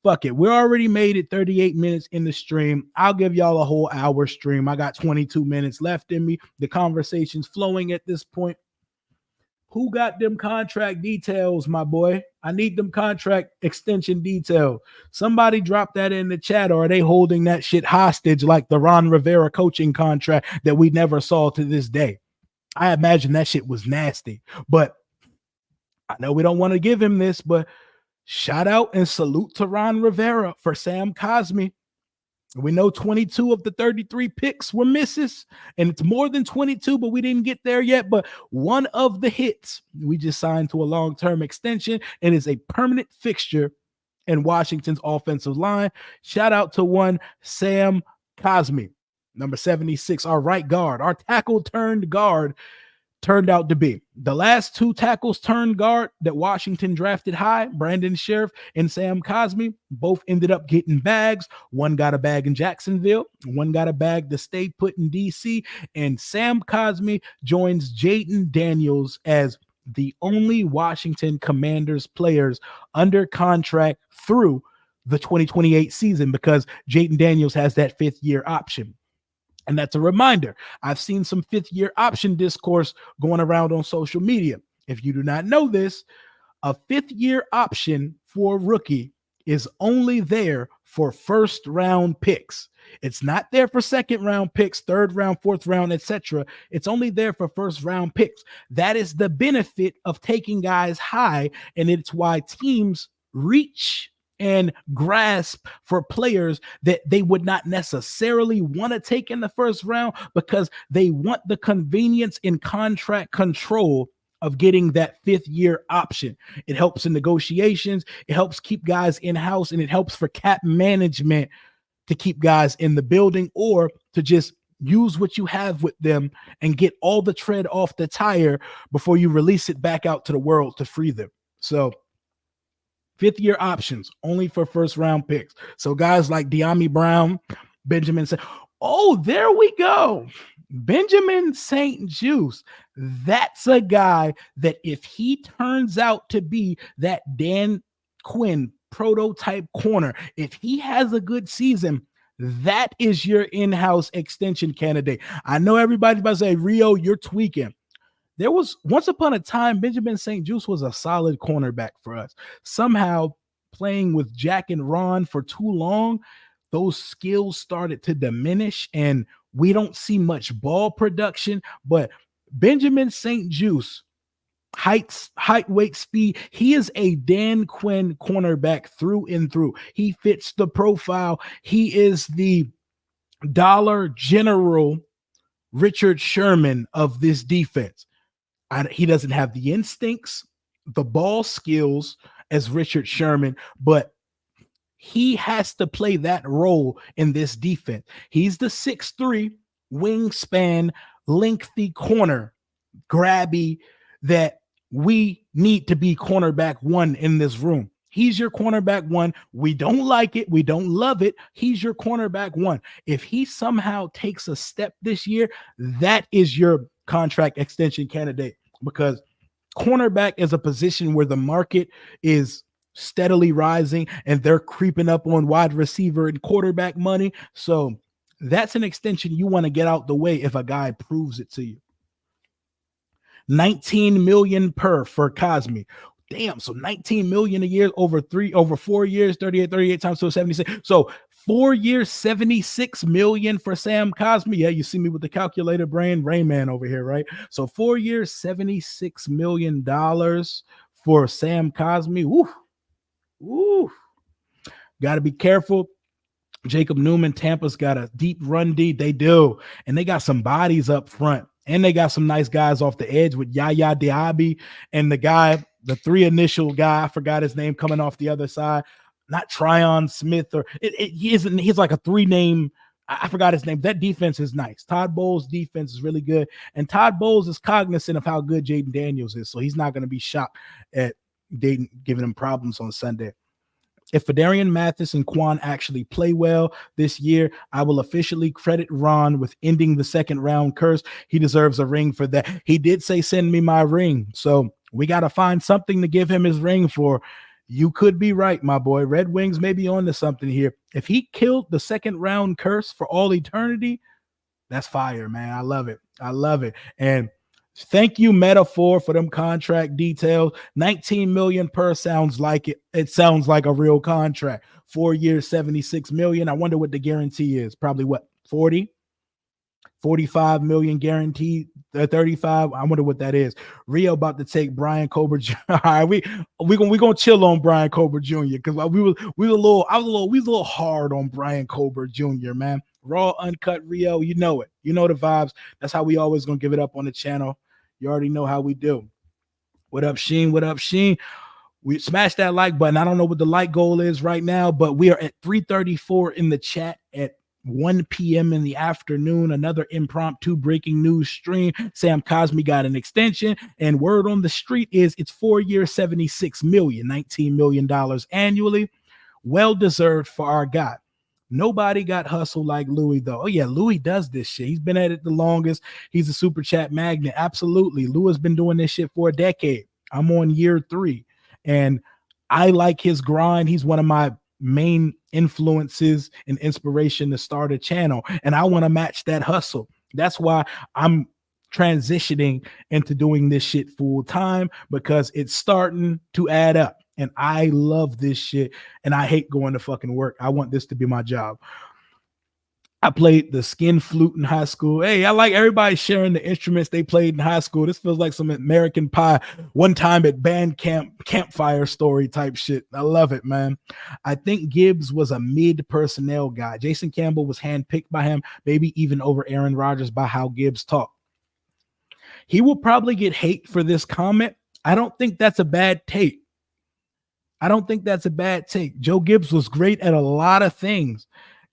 Fuck it. We're already made it 38 minutes in the stream. I'll give y'all a whole hour stream. I got 22 minutes left in me. The conversation's flowing at this point. Who got them contract details, my boy? I need them contract extension details. Somebody drop that in the chat, or are they holding that shit hostage like the Ron Rivera coaching contract that we never saw to this day? I imagine that shit was nasty, but I know we don't want to give him this, but shout out and salute to Ron Rivera for Sam Cosmi. We know 22 of the 33 picks were misses, and it's more than 22, but we didn't get there yet. But one of the hits we just signed to a long-term extension and is a permanent fixture in Washington's offensive line. Shout out to one Sam Cosmi. Number 76, our right guard, our tackle turned guard, turned out to be. The last two tackles turned guard that Washington drafted high, Brandon Sheriff and Sam Cosmi, both ended up getting bags. One got a bag in Jacksonville, one got a bag to stay put in DC, and Sam Cosmi joins Jayden Daniels as the only Washington Commanders players under contract through the 2028 season, because Jayden Daniels has that 5th-year option. And that's a reminder. I've seen some 5th-year option discourse going around on social media. If you do not know this, a 5th-year option for a rookie is only there for first round picks. It's not there for second round picks, third round, fourth round, etc. It's only there for first round picks. That is the benefit of taking guys high, and it's why teams reach and grasp for players that they would not necessarily want to take in the first round, because they want the convenience in contract control of getting that fifth year option. It helps in negotiations, it helps keep guys in-house, and it helps for cap management to keep guys in the building, or to just use what you have with them and get all the tread off the tire before you release it back out to the world to free them. So fifth year options only for first round picks. So guys like De'Ami Brown, Benjamin said, oh, there we go. Benjamin St. Juice. That's a guy that if he turns out to be that Dan Quinn prototype corner, if he has a good season, that is your in-house extension candidate. I know everybody's about to say, Rio, you're tweaking. There was once upon a time, Benjamin St. Juice was a solid cornerback for us. Somehow, playing with Jack and Ron for too long, those skills started to diminish, and we don't see much ball production. But Benjamin St. Juice, height, weight, speed, he is a Dan Quinn cornerback through and through. He fits the profile. He is the Dollar General Richard Sherman of this defense. He doesn't have the instincts, the ball skills as Richard Sherman, but he has to play that role in this defense. He's the 6'3", wingspan, lengthy corner, grabby, that we need to be cornerback one in this room. He's your cornerback one. We don't like it. We don't love it. He's your cornerback one. If he somehow takes a step this year, that is your contract extension candidate, because cornerback is a position where the market is steadily rising and they're creeping up on wide receiver and quarterback money. So that's an extension you want to get out the way if a guy proves it to you. 19 million per for Cosmi. Damn, so 19 million a year over 4 years, 38 times, so 76. So 4 years, 76 million for Sam Cosmi. Yeah, you see me with the calculator brain, Rayman over here, right? So 4 years, $76 million for Sam Cosmi. Woo. Got to be careful. Jacob Newman, Tampa's got a deep run D. They do. And they got some bodies up front. And they got some nice guys off the edge with Yaya Diaby and the guy, the three initial guy, I forgot his name, coming off the other side. Not Tryon Smith, or he's like a three name. I forgot his name. That defense is nice. Todd Bowles' defense is really good. And Todd Bowles is cognizant of how good Jaden Daniels is. So he's not going to be shocked at Dayton giving him problems on Sunday. If Fadarian Mathis and Quan actually play well this year, I will officially credit Ron with ending the second round curse. He deserves a ring for that. He did say, send me my ring. So we got to find something to give him his ring for. You could be right, my boy. Red Wings may be on to something here. If he killed the second round curse for all eternity, that's fire, man. I love it. And thank you, Metaphor, for them contract details. 19 million per sounds like it. It sounds like a real contract. 4 years, 76 million. I wonder what the guarantee is. Probably what, 40? 45 million guaranteed, 35. I wonder what that is. Rio about to take Brian Colbert Jr. All right, we gonna chill on Brian Colbert Jr. because we was a little hard on Brian Colbert Jr. man. Raw, uncut Rio, you know it. You know the vibes. That's how we always gonna give it up on the channel. You already know how we do. What up, Sheen? We smashed that like button. I don't know what the like goal is right now, but we are at 334 in the chat at 1 p.m. in the afternoon. Another impromptu breaking news stream. Sam Cosmi got an extension, and word on the street is it's 4 years, 76 million, $19 million annually. Well deserved for our guy. Nobody got hustle like Louis, though. Oh, yeah, Louis does this shit. He's been at it the longest. He's a super chat magnet. Absolutely. Louis has been doing this shit for a decade. I'm on year 3, and I like his grind. He's one of my main influences and inspiration to start a channel, and I want to match that hustle. That's why I'm transitioning into doing this shit full time, because it's starting to add up. And I love this shit. And I hate going to fucking work. I want this to be my job. I played the skin flute in high school. Hey, I like everybody sharing the instruments they played in high school. This feels like some American Pie one time at band camp, campfire story type shit. I love it, man. I think Gibbs was a mid personnel guy. Jason Campbell was handpicked by him, maybe even over Aaron Rodgers by how Gibbs talked. He will probably get hate for this comment. I don't think that's a bad take. I don't think that's a bad take. Joe Gibbs was great at a lot of things.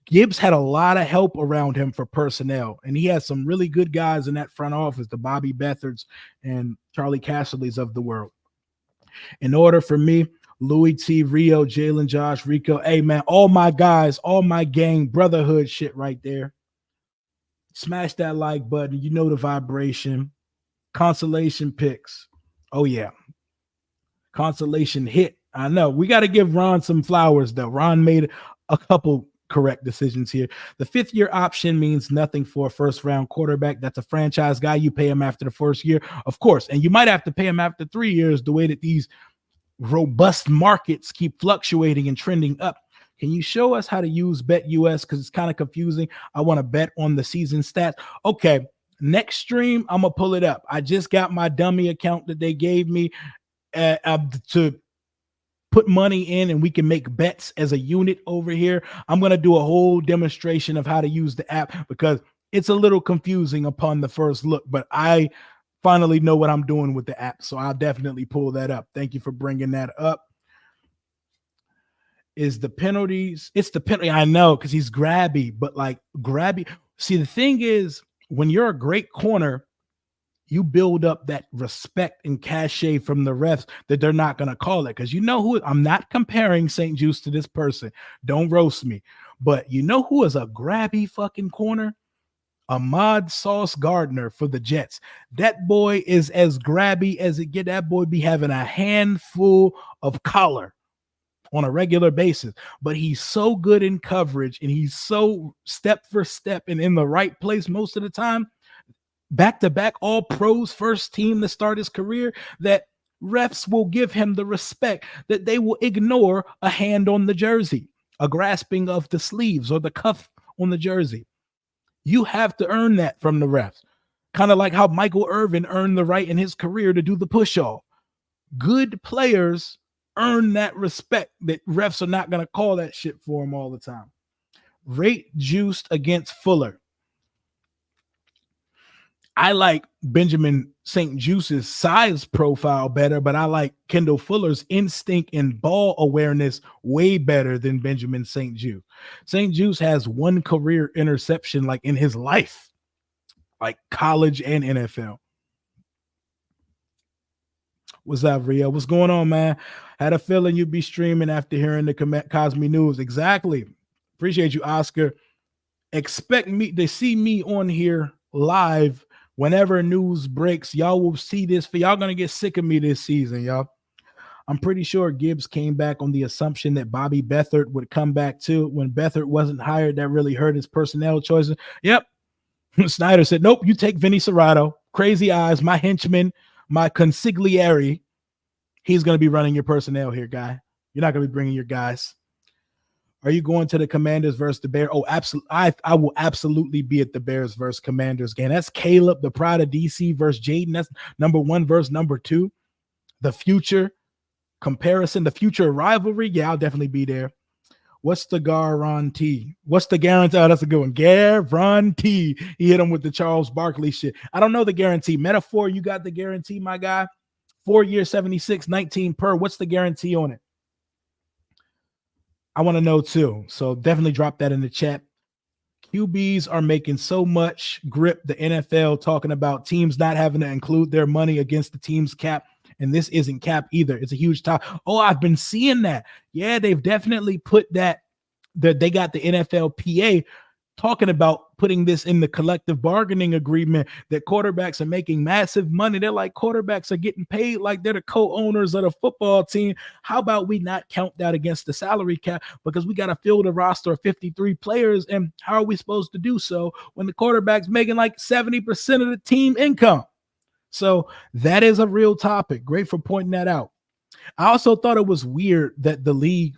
Gibbs had a lot of help around him for personnel, and he had some really good guys in that front office, the Bobby Beathard's and Charlie Casserly's of the world. In order for me, Louis T, Rio, Jalen, Josh, Rico, hey man, all my guys, all my gang, brotherhood shit right there. Smash that like button. You know the vibration. Consolation picks. Oh yeah. Consolation hit. I know. We got to give Ron some flowers though. Ron made a couple correct decisions here. The 5th-year option means nothing for a first-round quarterback. That's a franchise guy. You pay him after the first year, of course, and you might have to pay him after 3 years the way that these robust markets keep fluctuating and trending up. Can you show us how to use BetUS? Because it's kind of confusing. I want to bet on the season stats. Okay, next stream, I'm going to pull it up. I just got my dummy account that they gave me to put money in, and we can make bets as a unit over here. I'm going to do a whole demonstration of how to use the app because it's a little confusing upon the first look, but I finally know what I'm doing with the app. So I'll definitely pull that up. Thank you for bringing that up. Is the penalties? It's the penalty. I know because he's grabby, but like grabby. See, the thing is, when you're a great corner, you build up that respect and cachet from the refs that they're not going to call it. Because you know who, I'm not comparing St. Juice to this person. Don't roast me. But you know who is a grabby fucking corner? Ahmad Sauce Gardner for the Jets. That boy is as grabby as it get. That boy be having a handful of collar on a regular basis. But he's so good in coverage and he's so step for step and in the right place most of the time. Back-to-back all pros, first team to start his career, that refs will give him the respect that they will ignore a hand on the jersey, a grasping of the sleeves or the cuff on the jersey. You have to earn that from the refs. Kind of like how Michael Irvin earned the right in his career to do the push-off. Good players earn that respect that refs are not going to call that shit for him all the time. Rate Juiced against Fuller. I like Benjamin St. Juice's size profile better, but I like Kendall Fuller's instinct and ball awareness way better than Benjamin St. Juice. St. Juice has one career interception like in his life, like college and NFL. What's up, Rio? What's going on, man? Had a feeling you'd be streaming after hearing the Cosmi news. Exactly. Appreciate you, Oscar. Expect me to see me on here live whenever news breaks. Y'all will see this. Y'all going to get sick of me this season, y'all. I'm pretty sure Gibbs came back on the assumption that Bobby Beathard would come back too. When Beathard wasn't hired, that really hurt his personnel choices. Yep. Snyder said, nope, you take Vinny Serrato. Crazy eyes, my henchman, my consigliere. He's going to be running your personnel here, guy. You're not going to be bringing your guys. Are you going to the Commanders versus the Bears? Oh, absolutely. I will absolutely be at the Bears versus Commanders game. That's Caleb, the pride of DC versus Jaden. That's number 1 versus number 2. The future comparison, the future rivalry. Yeah, I'll definitely be there. What's the guarantee? What's the guarantee? Oh, that's a good one. Guarantee. He hit him with the Charles Barkley shit. I don't know the guarantee. Metaphor, you got the guarantee, my guy. 4 years, 76, 19 per. What's the guarantee on it? I want to know too. So definitely drop that in the chat. QBs are making so much grip. The NFL talking about teams not having to include their money against the team's cap. And this isn't cap either. It's a huge top. Oh, I've been seeing that. Yeah, they've definitely put that they got the NFLPA talking about putting this in the collective bargaining agreement that quarterbacks are making massive money. They're like, quarterbacks are getting paid like they're the co-owners of the football team. How about we not count that against the salary cap? Because we got to fill the roster of 53 players. And how are we supposed to do so when the quarterback's making like 70% of the team income? So that is a real topic. Great for pointing that out. I also thought it was weird that the league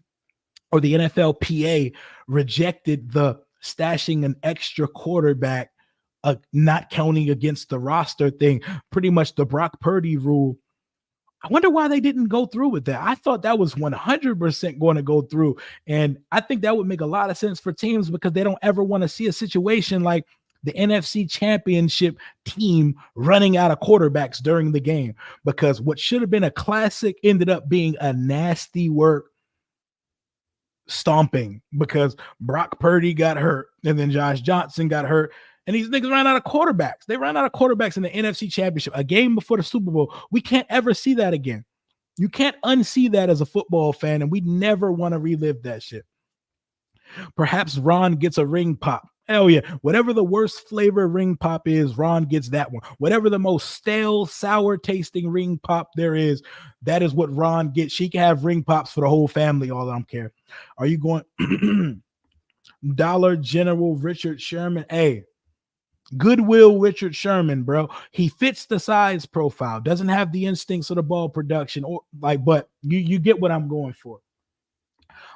or the NFLPA rejected the stashing an extra quarterback, not counting against the roster thing, pretty much the Brock Purdy rule. I wonder why they didn't go through with that. I thought that was 100% going to go through. And I think that would make a lot of sense for teams because they don't ever want to see a situation like the NFC championship team running out of quarterbacks during the game, because what should have been a classic ended up being a nasty work stomping because Brock Purdy got hurt and then Josh Johnson got hurt. And these niggas ran out of quarterbacks. They ran out of quarterbacks in the NFC Championship, a game before the Super Bowl. We can't ever see that again. You can't unsee that as a football fan, and we never want to relive that shit. Perhaps Ron gets a ring pop. Hell yeah. Whatever the worst flavor ring pop is, Ron gets that one. Whatever the most stale, sour tasting ring pop there is, that is what Ron gets. She can have ring pops for the whole family. All I don't care. Are you going Dollar General Richard Sherman? Hey, Goodwill Richard Sherman, bro. He fits the size profile, doesn't have the instincts of the ball production, or like, but you get what I'm going for.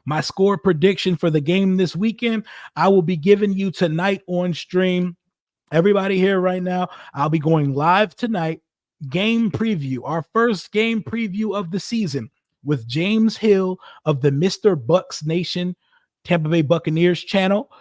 My score prediction for the game this weekend, I will be giving you tonight on stream. Everybody here right now, I'll be going live tonight. Game preview, our first game preview of the season with James Hill of the Mr. Bucks Nation Tampa Bay Buccaneers channel.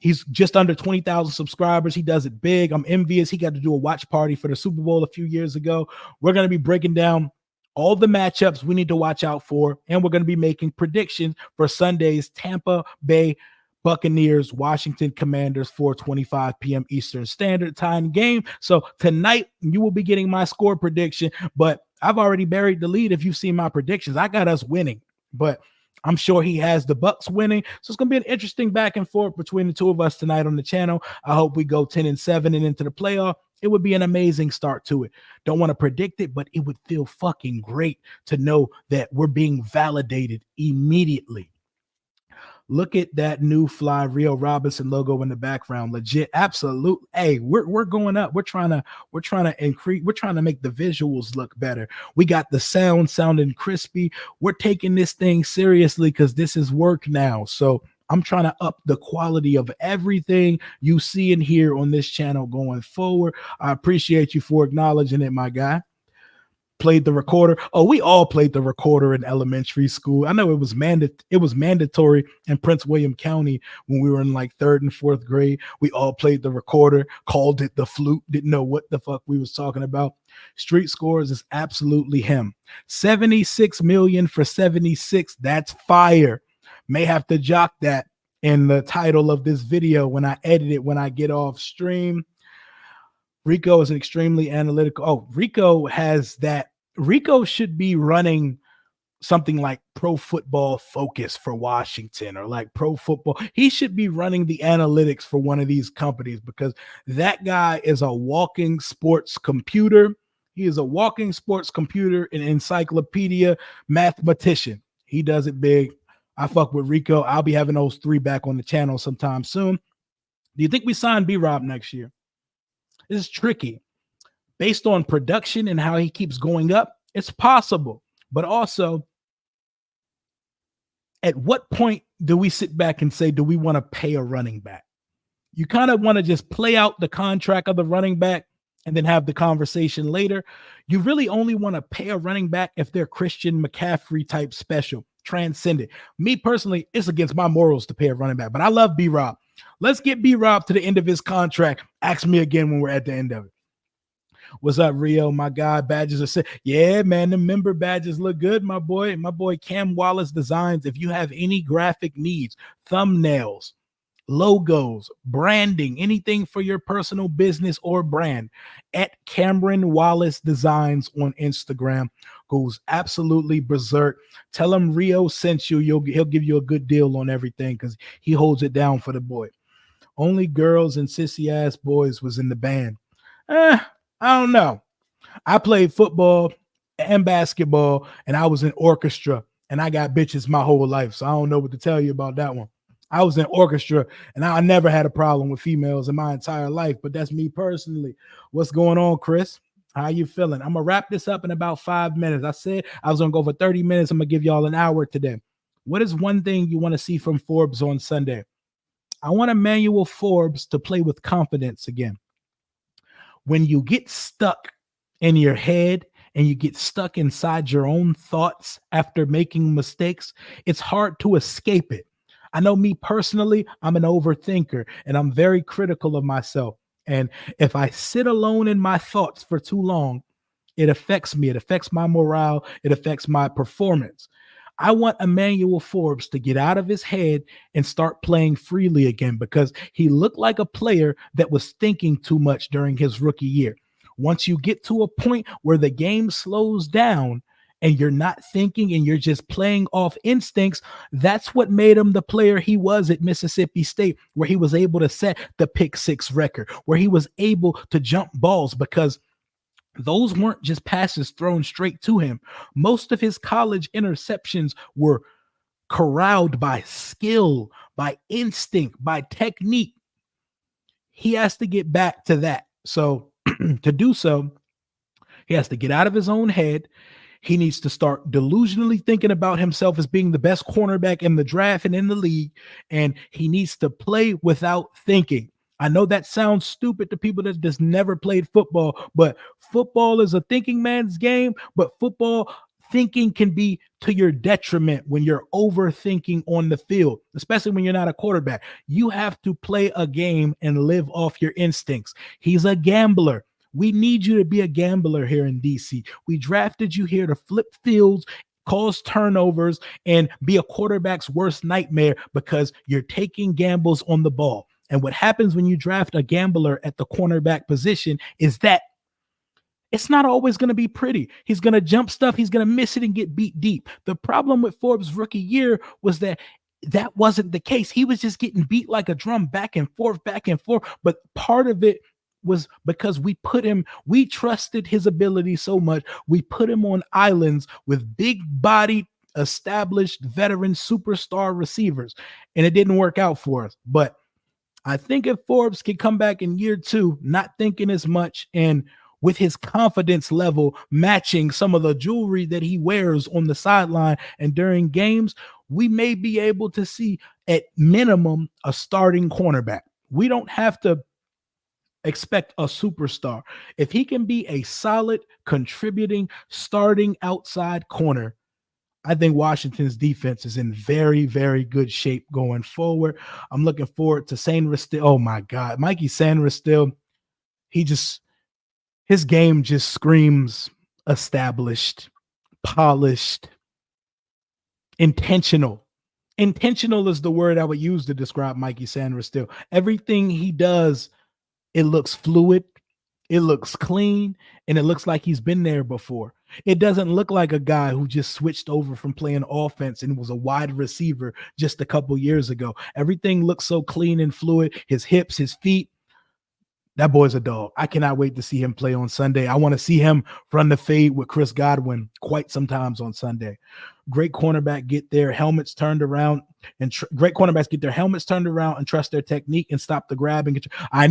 He's just under 20,000 subscribers. He does it big. I'm envious. He got to do a watch party for the Super Bowl a few years ago. We're going to be breaking down all the matchups we need to watch out for, and we're going to be making predictions for Sunday's Tampa Bay Buccaneers, Washington Commanders, 4:25 p.m. Eastern Standard Time game. So tonight you will be getting my score prediction, but I've already buried the lead. If you've seen my predictions, I got us winning, but I'm sure he has the Bucks winning. So it's going to be an interesting back and forth between the two of us tonight on the channel. I hope we go 10-7 and into the playoff. It would be an amazing start to it. Don't want to predict it, but it would feel fucking great to know that we're being validated immediately. Look at that new fly Rio Robinson logo in the background. Legit, absolute. Hey, we're going up. We're trying to increase. We're trying to make the visuals look better. We got the sound sounding crispy. We're taking this thing seriously because this is work now. So I'm trying to up the quality of everything you see and hear on this channel going forward. I appreciate you for acknowledging it, my guy. Played the recorder. Oh, we all played the recorder in elementary school. I know it was mandatory in Prince William County when we were in like 3rd and 4th grade. We all played the recorder, called it the flute, didn't know what the fuck we was talking about. Street Scores is absolutely him. 76 million for 76. That's fire. May have to jock that in the title of this video when I edit it when I get off stream. Rico is an extremely analytical. Oh, Rico has that. Rico should be running something like Pro Football Focus for Washington or like Pro Football. He should be running the analytics for one of these companies because that guy is a walking sports computer. He is a walking sports computer, an encyclopedia mathematician. He does it big. I fuck with Rico. I'll be having those 3 back on the channel sometime soon. Do you think we sign B-Rob next year? This is tricky. Based on production and how he keeps going up, it's possible. But also, at what point do we sit back and say, do we want to pay a running back? You kind of want to just play out the contract of the running back and then have the conversation later. You really only want to pay a running back if they're Christian McCaffrey type special, transcendent. Me personally, it's against my morals to pay a running back, but I love B-Rob. Let's get B-Rob to the end of his contract. Ask me again when we're at the end of it. What's up, Rio? My guy, badges are set. Yeah, man, the member badges look good, my boy. My boy Cam Wallace Designs. If you have any graphic needs, thumbnails, logos, branding, anything for your personal business or brand, at Cameron Wallace Designs on Instagram. Goes absolutely berserk. Tell him Rio sent you. He'll give you a good deal on everything because he holds it down for the boy. Only girls and sissy ass boys was in the band. I don't know. I played football and basketball, and I was in orchestra, and I got bitches my whole life, so I don't know what to tell you about that one. I was in orchestra, and I never had a problem with females in my entire life, but that's me personally. What's going on, Chris? How you feeling? I'm gonna wrap this up in about 5 minutes. I said I was gonna go for 30 minutes. I'm gonna give y'all an hour today. What is one thing you want to see from Forbes on Sunday? I want Emmanuel Forbes to play with confidence again. When you get stuck in your head and you get stuck inside your own thoughts after making mistakes, it's hard to escape it. I know me personally, I'm an overthinker and I'm very critical of myself. And if I sit alone in my thoughts for too long, it affects me. It affects my morale. It affects my performance. I want Emmanuel Forbes to get out of his head and start playing freely again because he looked like a player that was thinking too much during his rookie year. Once you get to a point where the game slows down and you're not thinking and you're just playing off instincts, that's what made him the player he was at Mississippi State, where he was able to set the pick six record, where he was able to jump balls because those weren't just passes thrown straight to him. Most of his college interceptions were corralled by skill, by instinct, by technique. He has to get back to that. So to do so, he has to get out of his own head. He needs to start delusionally thinking about himself as being the best cornerback in the draft and in the league. And he needs to play without thinking. I know that sounds stupid to people that just never played football, but football is a thinking man's game. But football thinking can be to your detriment when you're overthinking on the field, especially when you're not a quarterback. You have to play a game and live off your instincts. He's a gambler. We need you to be a gambler here in DC. We drafted you here to flip fields, cause turnovers, and be a quarterback's worst nightmare because you're taking gambles on the ball. And what happens when you draft a gambler at the cornerback position is that it's not always going to be pretty. He's going to jump stuff. He's going to miss it and get beat deep. The problem with Forbes' rookie year was that wasn't the case. He was just getting beat like a drum back and forth, back and forth. But part of it was because we trusted his ability so much. We put him on islands with big bodied, established veteran superstar receivers, and it didn't work out for us. But I think if Forbes can come back in year two, not thinking as much and with his confidence level matching some of the jewelry that he wears on the sideline and during games, we may be able to see at minimum a starting cornerback. We don't have to expect a superstar. If he can be a solid, contributing, starting outside corner, I think Washington's defense is in very, very good shape going forward. I'm looking forward to Sandra Still. Oh my God, Mikey Sandra Still. His game just screams established, polished, intentional. Intentional is the word I would use to describe Mikey Sandra Still. Everything he does, it looks fluid, it looks clean, and it looks like he's been there before. It doesn't look like a guy who just switched over from playing offense and was a wide receiver just a couple years ago. Everything looks so clean and fluid. His hips, his feet. That boy's a dog. I cannot wait to see him play on Sunday. I want to see him run the fade with Chris Godwin quite sometimes on Sunday. Great cornerback get their helmets turned around and great cornerbacks get their helmets turned around and trust their technique and stop the grab and get. I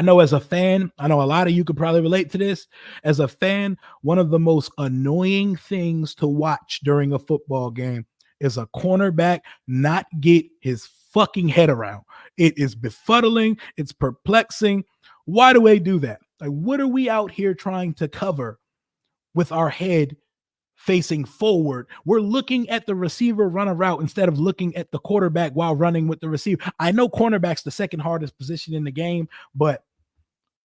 know as a fan, I know a lot of you could probably relate to this. As a fan, one of the most annoying things to watch during a football game is a cornerback not get his fucking head around. It is befuddling. It's perplexing. Why do they do that? Like, what are we out here trying to cover with our head facing forward? We're looking at the receiver run a route instead of looking at the quarterback while running with the receiver. I know cornerback's the second hardest position in the game, but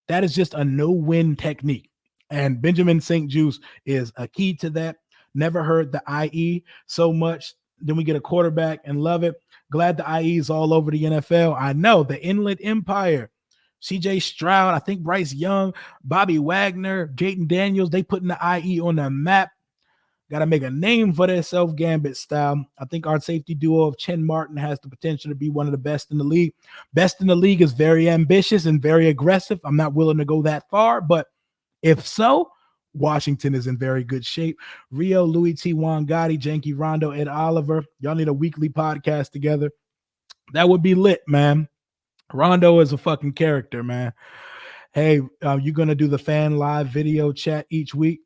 that is just a no-win technique. And Benjamin St-Juste is a key to that. Never heard the IE so much. Then we get a quarterback and love it. Glad the IE is all over the NFL. I know the Inland Empire, CJ Stroud, I think Bryce Young, Bobby Wagner, Jayden Daniels, they putting the IE on the map. Got to make a name for themselves, Gambit style. I think our safety duo of Chen Martin has the potential to be one of the best in the league. Best in the league is very ambitious and very aggressive. I'm not willing to go that far, but if so, Washington is in very good shape. Rio, Louis T. Juan Gotti, Janky Rondo, Ed Oliver. Y'all need a weekly podcast together. That would be lit, man. Rondo is a fucking character, man. Hey, you going to do the fan live video chat each week?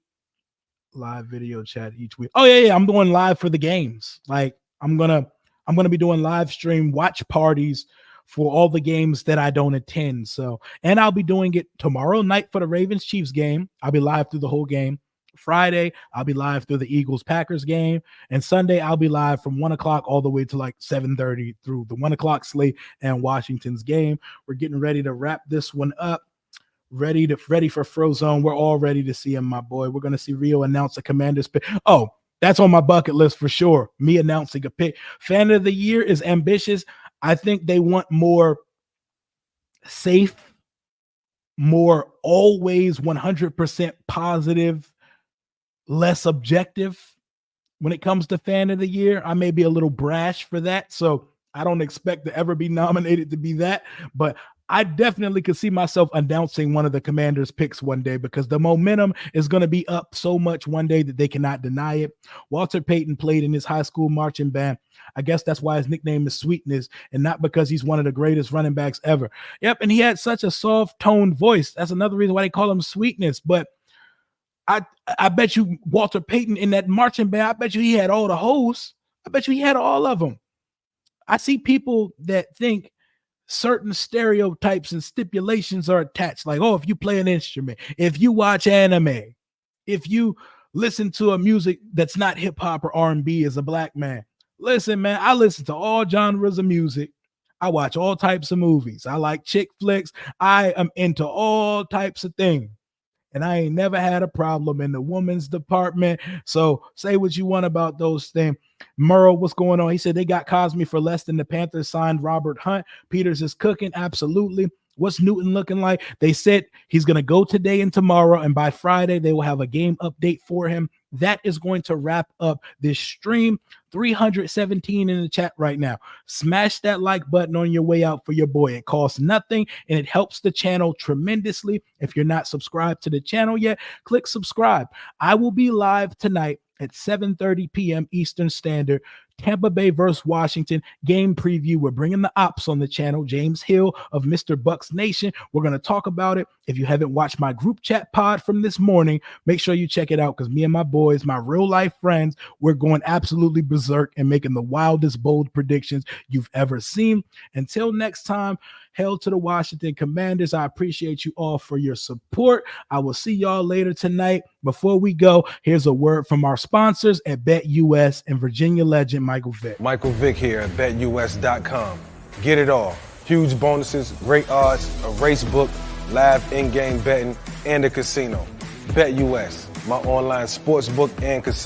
Live video chat each week. Oh yeah. I'm doing live for the games. Like I'm gonna be doing live stream watch parties for all the games that I don't attend. So, and I'll be doing it tomorrow night for the Ravens Chiefs game. I'll be live through the whole game. Friday, I'll be live through the Eagles Packers game, and Sunday I'll be live from 1:00 all the way to like 7:30 through the 1:00 slate and Washington's game. We're getting ready to wrap this one up. Ready for Frozone. We're all ready to see him, my boy. We're gonna see Rio announce a Commander's pick. Oh, that's on my bucket list for sure. Me announcing a pick. Fan of the year is ambitious. I think they want more safe, more always 100% positive, less objective when it comes to fan of the year. I may be a little brash for that, so I don't expect to ever be nominated to be that, but I definitely could see myself announcing one of the Commanders picks one day because the momentum is going to be up so much one day that they cannot deny it. Walter Payton played in his high school marching band. I guess that's why his nickname is Sweetness and not because he's one of the greatest running backs ever. Yep, and he had such a soft toned voice. That's another reason why they call him Sweetness. But I bet you Walter Payton in that marching band, I bet you he had all the hoes. I bet you he had all of them. I see people that think certain stereotypes and stipulations are attached. Like, oh, if you play an instrument, if you watch anime, if you listen to a music that's not hip hop or R&B as a black man. Listen, man, I listen to all genres of music. I watch all types of movies. I like chick flicks. I am into all types of things. And I ain't never had a problem in the women's department. So say what you want about those things. Merle, what's going on? He said they got Cosmi for less than the Panthers signed Robert Hunt. Peters is cooking. Absolutely. What's Newton looking like? They said he's going to go today and tomorrow, and by Friday, they will have a game update for him. That is going to wrap up this stream. 317 in the chat right now. Smash that like button on your way out for your boy. It costs nothing, and it helps the channel tremendously. If you're not subscribed to the channel yet, click subscribe. I will be live tonight at 7:30 p.m. Eastern Standard. Tampa Bay versus Washington game preview. We're bringing the ops on the channel. James Hill of Mr. Bucks Nation. We're going to talk about it. If you haven't watched my group chat pod from this morning, make sure you check it out because me and my boys, my real life friends, we're going absolutely berserk and making the wildest, bold predictions you've ever seen. Until next time, hail to the Washington Commanders. I appreciate you all for your support. I will see y'all later tonight. Before we go, here's a word from our sponsors at BetUS and Virginia legend Michael Vick. Michael Vick here at BetUS.com. Get it all. Huge bonuses, great odds, a race book, live in-game betting, and a casino. BetUS, my online sports book and casino.